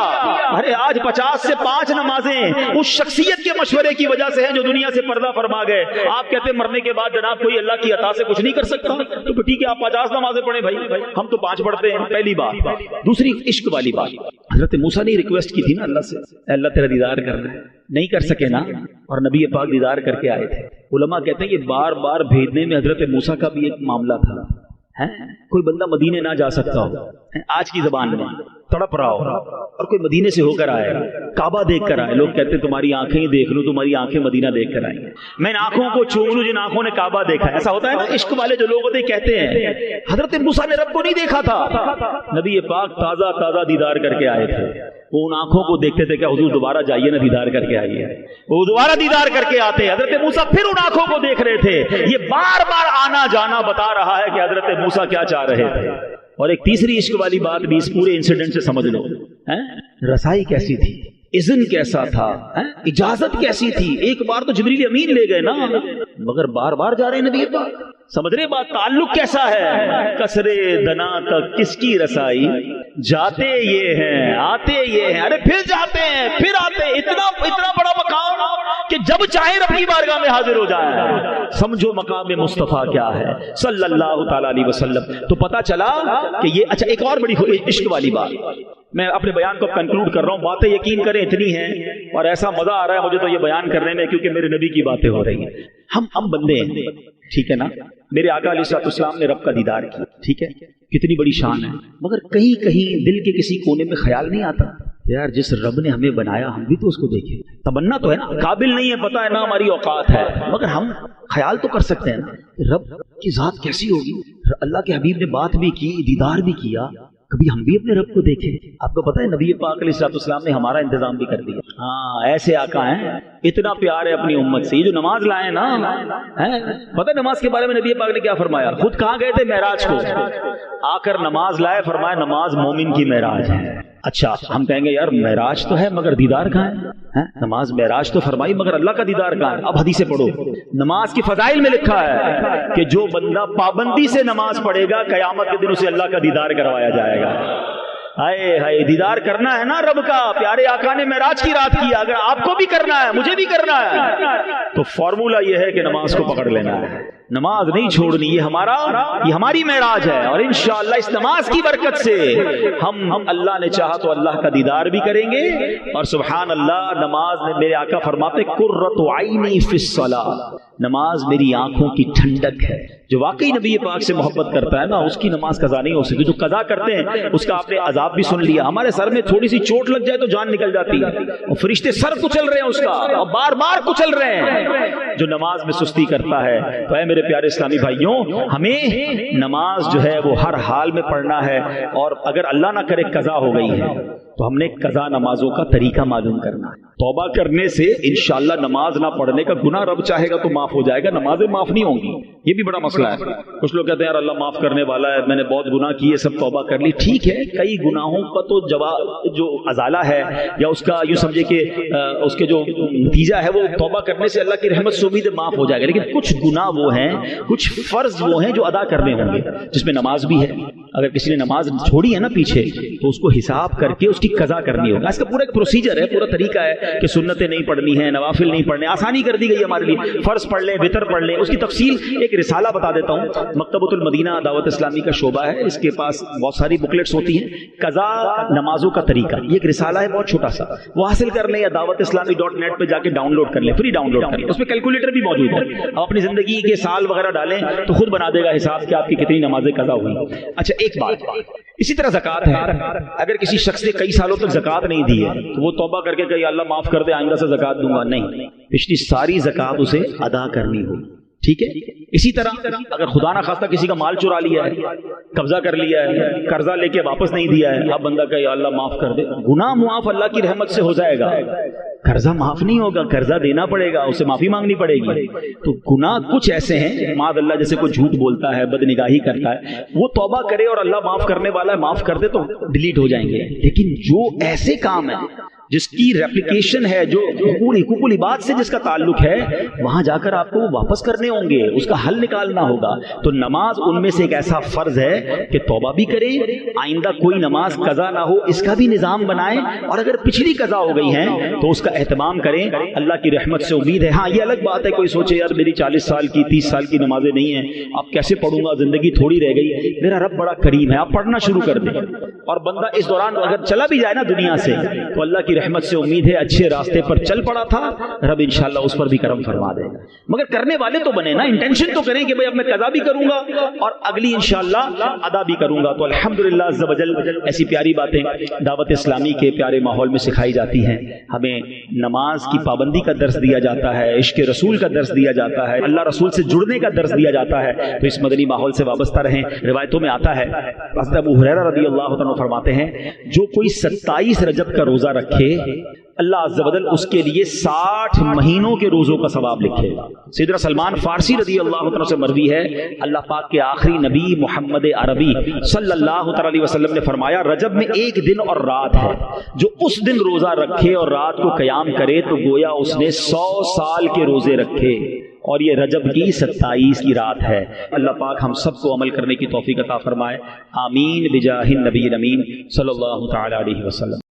ارے آج 50 سے 5 نمازیں اس شخصیت کے مشورے کی وجہ سے ہیں جو دنیا سے پردہ فرما گئے۔ آپ کہتے ہیں مرنے کے بعد جناب کوئی اللہ کی عطا سے کچھ نہیں کر سکتا، تو ٹھیک ہے آپ 50 نمازیں پڑھیں بھائی، ہم تو 5 پڑھتے ہیں، پہلی بات۔ دوسری عشق والی بات، حضرت موسیٰ نے ریکویسٹ کی تھی نا اللہ سے، اللہ تیرا دیدار کرنا ہے، نہیں کر سکے نا، اور نبی پاک دیدار کر کے آئے تھے۔ علماء کہتے ہیں کہ بار بار بھیجنے میں حضرت موسیٰ کا بھی ایک معاملہ تھا، کوئی بندہ مدینے نہ جا سکتا ہو، آج کی زبان میں تڑپ رہا ہو، اور کوئی مدینے سے ہو کر آئے، کعبہ دیکھ کر آئے، لوگ کہتے ہیں تمہاری آنکھیں ہی دیکھ لوں، تمہاری آنکھیں مدینہ دیکھ کر آئیں، میں ان آنکھوں کو چوم لوں جن آنکھوں نے کعبہ دیکھا ہے۔ ایسا ہوتا ہے نا، عشق والے جو لوگ ہوتے کہتے ہیں حضرت موسیٰ نے رب کو نہیں دیکھا تھا، نبی پاک تازہ تازہ دیدار کر کے آئے تھے، وہ ان آنکھوں کو دیکھتے تھے کہ حضور دوبارہ جائیے نا دیدار کر کے آئیے، وہ دوبارہ دیدار کر کے آتے، حضرت موسیٰ پھر ان آنکھوں کو دیکھ رہے تھے۔ یہ بار بار آنا جانا بتا رہا ہے کہ حضرت موسیٰ کیا چاہ رہے تھے۔ اور ایک تیسری عشق والی بات بھی اس پورے انسیڈنٹ سے سمجھ لو، رسائی کیسی تھی، اذن کیسا تھا، اجازت کیسی تھی۔ ایک بار تو جبریل امین لے گئے نا، مگر بار بار جا رہے ہیں نبی پاک، سمجھ رہے بات، تعلق کیسا ہے۔ کسرے دنا تک کس کی رسائی، جاتے یہ ہیں آتے یہ ہیں، ارے پھر جاتے ہیں پھر آتے ہیں، اتنا بڑا مقام کہ جب چاہے رب کی بارگاہ میں حاضر ہو جائے۔ سمجھو مقام مصطفیٰ کیا ہے صلی اللہ تعالیٰ علیہ وسلم۔ تو پتا چلا کہ یہ اچھا ایک اور بڑی عشق والی بات، میں اپنے بیان کو کنکلوڈ کر رہا ہوں، باتیں یقین کریں اتنی ہیں اور ایسا مزہ آ رہا ہے مجھے تو یہ بیان کرنے میں، کیونکہ میرے نبی کی باتیں ہو رہی ہیں۔ ہم بندے ہیں، ٹھیک ہے نا، میرے آقا علیہ الصلوۃ والسلام نے رب کا دیدار کیا، ٹھیک ہے، کتنی بڑی شان ہے، مگر کہیں کہیں دل کے کسی کونے میں خیال نہیں آتا یار جس رب نے ہمیں بنایا ہم بھی تو اس کو دیکھیں۔ تمنا تو ہے نا، قابل نہیں ہے، پتہ ہے نا ہماری اوقات ہے، مگر ہم خیال تو کر سکتے ہیں نا رب کی ذات کیسی ہوگی۔ اللہ کے حبیب نے بات بھی کی، دیدار بھی کیا، کبھی ہم بھی اپنے رب کو دیکھیں۔ آپ کو پتہ ہے نبی پاک علیہ الصلوۃ والسلام نے ہمارا انتظام بھی کر دیا۔ ہاں ایسے آقا ہیں، اتنا پیار ہے اپنی امت سے، یہ جو نماز لائے نا، پتہ ہے نماز کے بارے میں نبی پاک نے کیا فرمایا؟ خود کہاں گئے تھے معراج کو، آ کر نماز لائے، فرمایا نماز مومن کی معراج ہے۔ اچھا ہم کہیں گے یار معراج تو ہے مگر دیدار کہاں ہے؟ نماز معراج تو فرمائی مگر اللہ کا دیدار کہاں ہے؟ اب حدیثیں پڑھو، نماز کی فضائل میں لکھا ہے کہ جو بندہ پابندی سے نماز پڑھے گا قیامت کے دن اسے اللہ کا دیدار کروایا جائے گا۔ ہائے ہائے، دیدار کرنا ہے نا رب کا، پیارے آقا نے معراج کی رات کیا، اگر آپ کو بھی کرنا ہے مجھے بھی کرنا ہے تو فارمولا یہ ہے کہ نماز کو پکڑ لینا ہے، نماز نہیں چھوڑنی، یہ ہماری معراج ہے، اور انشاءاللہ اس نماز کی برکت سے ہم اللہ نے چاہا تو اللہ کا دیدار بھی کریں گے۔ اور سبحان اللہ، نماز نے، میرے آقا فرماتے قرۃ عینی فی الصلاۃ، نماز میری آنکھوں کی ٹھنڈک ہے۔ جو واقعی نبی پاک سے محبت کرتا ہے نا، اس کی نماز قضا نہیں ہو سکتی۔ جو قضا کرتے ہیں اس کا آپ نے عذاب بھی سن لیا، ہمارے سر میں تھوڑی سی چوٹ لگ جائے تو جان نکل جاتی ہے، اور فرشتے سر کچل رہے ہیں اس کا، اور بار بار کچل رہے ہیں۔ جو نماز میں سستی کرتا ہے، تو اے میرے پیارے اسلامی بھائیوں، ہمیں نماز جو ہے وہ ہر حال میں پڑھنا ہے، اور اگر اللہ نہ کرے قضا ہو گئی ہے تو ہم نے قضا نمازوں کا طریقہ معلوم کرنا ہے۔ توبہ کرنے سے انشاءاللہ نماز نہ پڑھنے کا گناہ رب چاہے گا تو معاف ہو جائے گا، نمازیں معاف نہیں ہوں گی، یہ بھی بڑا مسئلہ ہے۔ کچھ لوگ کہتے ہیں یار اللہ معاف کرنے والا ہے، میں نے بہت گناہ کیے، سب توبہ کر لی، ٹھیک ہے، کئی گناہوں کا تو جو ازالہ ہے یا اس کا یوں سمجھے کہ اس کے جو نتیجہ ہے وہ توبہ کرنے سے اللہ کی رحمت سے امید ہے معاف ہو جائے گا، لیکن کچھ گناہ وہ ہیں، کچھ فرض وہ ہیں جو ادا کرنے ہوں گے، جس میں نماز بھی ہے۔ اگر کسی نے نماز چھوڑی ہے نا پیچھے، تو اس کو حساب کر کے اس کی قضا کرنی ہوگا۔ اس کا پورا ایک پروسیجر ہے، پورا طریقہ ہے کہ سنتیں نہیں پڑھنی ہیں، نوافل نہیں پڑھنے، آسانی کر دی گئی ہمارے لیے، فرض پڑھ لیں، وتر پڑھ لیں۔ اس کی تفصیل ایک رسالہ بتا دیتا ہوں، مکتبۃ المدینہ دعوت اسلامی کا شعبہ ہے، اس کے پاس بہت ساری بکلیٹس ہوتی ہیں، قضا نمازوں کا طریقہ، یہ ایک رسالہ ہے بہت چھوٹا سا، وہ حاصل کر لیں یا dawatIslami.net پہ جا کے ڈاؤن لوڈ کر لیں، فری ڈاؤن لوڈ کر لیں، اس میں کیلکولیٹر بھی موجود ہے، آپ اپنی زندگی کے سال وغیرہ ڈالیں تو خود بنا دے گا حساب کہ آپ کی کتنی نمازیں قضا ہوئی۔ اچھا ایک بات، اسی طرح زکوٰۃ ہے، اگر کسی شخص نے کئی سالوں تک زکوٰۃ نہیں دی ہے تو وہ توبہ کر کے کہ اللہ معاف کر دے آئندہ سے زکوٰۃ دوں گا، نہیں، پچھلی ساری زکوٰۃ اسے ادا کرنی ہوگی، ٹھیک ہے۔ اسی طرح اگر خدا نہ خواستہ کسی کا مال چرا لیا ہے، قبضہ کر لیا ہے، قرضہ لے کے واپس نہیں دیا ہے، اب بندہ کہ اللہ معاف کر دے، گناہ معاف اللہ کی رحمت سے ہو جائے گا، قرضہ معاف نہیں ہوگا، قرضہ دینا پڑے گا، اسے معافی مانگنی پڑے گی۔ تو گناہ کچھ ایسے ہیں معاذ اللہ، جیسے کوئی جھوٹ بولتا ہے، بد نگاہی کرتا ہے، وہ توبہ کرے اور اللہ معاف کرنے والا ہے، معاف کر دے تو ڈیلیٹ ہو جائیں گے، لیکن جو ایسے کام ہیں جس کی ریپلیکیشن ہے، جو حقوق العباد سے جس کا تعلق ہے، وہاں جا کر آپ کو واپس کرنے ہوں گے، اس کا حل نکالنا ہوگا۔ تو نماز ان میں سے ایک ایسا فرض ہے کہ توبہ بھی کریں، آئندہ کوئی نماز قضا نہ ہو اس کا بھی نظام بنائیں، اور اگر پچھلی قضا ہو گئی ہیں تو اس کا اہتمام کریں، اللہ کی رحمت سے امید ہے۔ ہاں یہ الگ بات ہے، کوئی سوچے یار میری 40 سال کی 30 سال کی نمازیں نہیں ہیں، اب کیسے پڑھوں گا، زندگی تھوڑی رہ گئی، میرا رب بڑا کریم ہے، آپ پڑھنا شروع کر دیں، اور بندہ اس دوران اگر چلا بھی جائے نا دنیا سے تو اللہ کی رحمت سے امید ہے اچھے راستے پر چل پڑا تھا، رب انشاءاللہ اس پر بھی کرم فرما دے گا۔ مگر کرنے والے تو بنے نا، انٹینشن تو کریں کہ بھئی اب میں قضا بھی کروں گا اور اگلی انشاءاللہ ادا بھی کروں گا۔ تو الحمدللہ عز و جل ایسی پیاری باتیں دعوت اسلامی کے پیارے ماحول میں سکھائی جاتی ہیں، ہمیں نماز کی پابندی کا درس دیا جاتا ہے، عشق رسول کا درس دیا جاتا ہے، اللہ رسول سے جڑنے کا درس دیا جاتا ہے، تو اس مدنی ماحول سے وابستہ رہیں۔ روایتوں میں آتا ہے، حضرت ابو ہریرہ رضی اللہ عنہ فرماتے ہیں، جو کوئی 27 رجب کا روزہ رکھے اللہ عز و جل اس کے لیے 60 مہینوں کے روزوں کا ثواب لکھے گا۔ سیدنا سلمان فارسی رضی اللہ عنہ سے مروی ہے، اللہ پاک کے آخری نبی محمد عربی صلی اللہ علیہ وسلم نے فرمایا، رجب میں ایک دن اور رات ہے، جو اس دن روزہ رکھے اور رات کو قیام کرے تو گویا اس نے 100 سال کے روزے رکھے، اور یہ رجب کی 27 کی رات ہے۔ اللہ پاک ہم سب کو عمل کرنے کی توفیق عطا فرمائے، آمین بجاہ النبی الامین صلی اللہ تعالی علیہ وسلم۔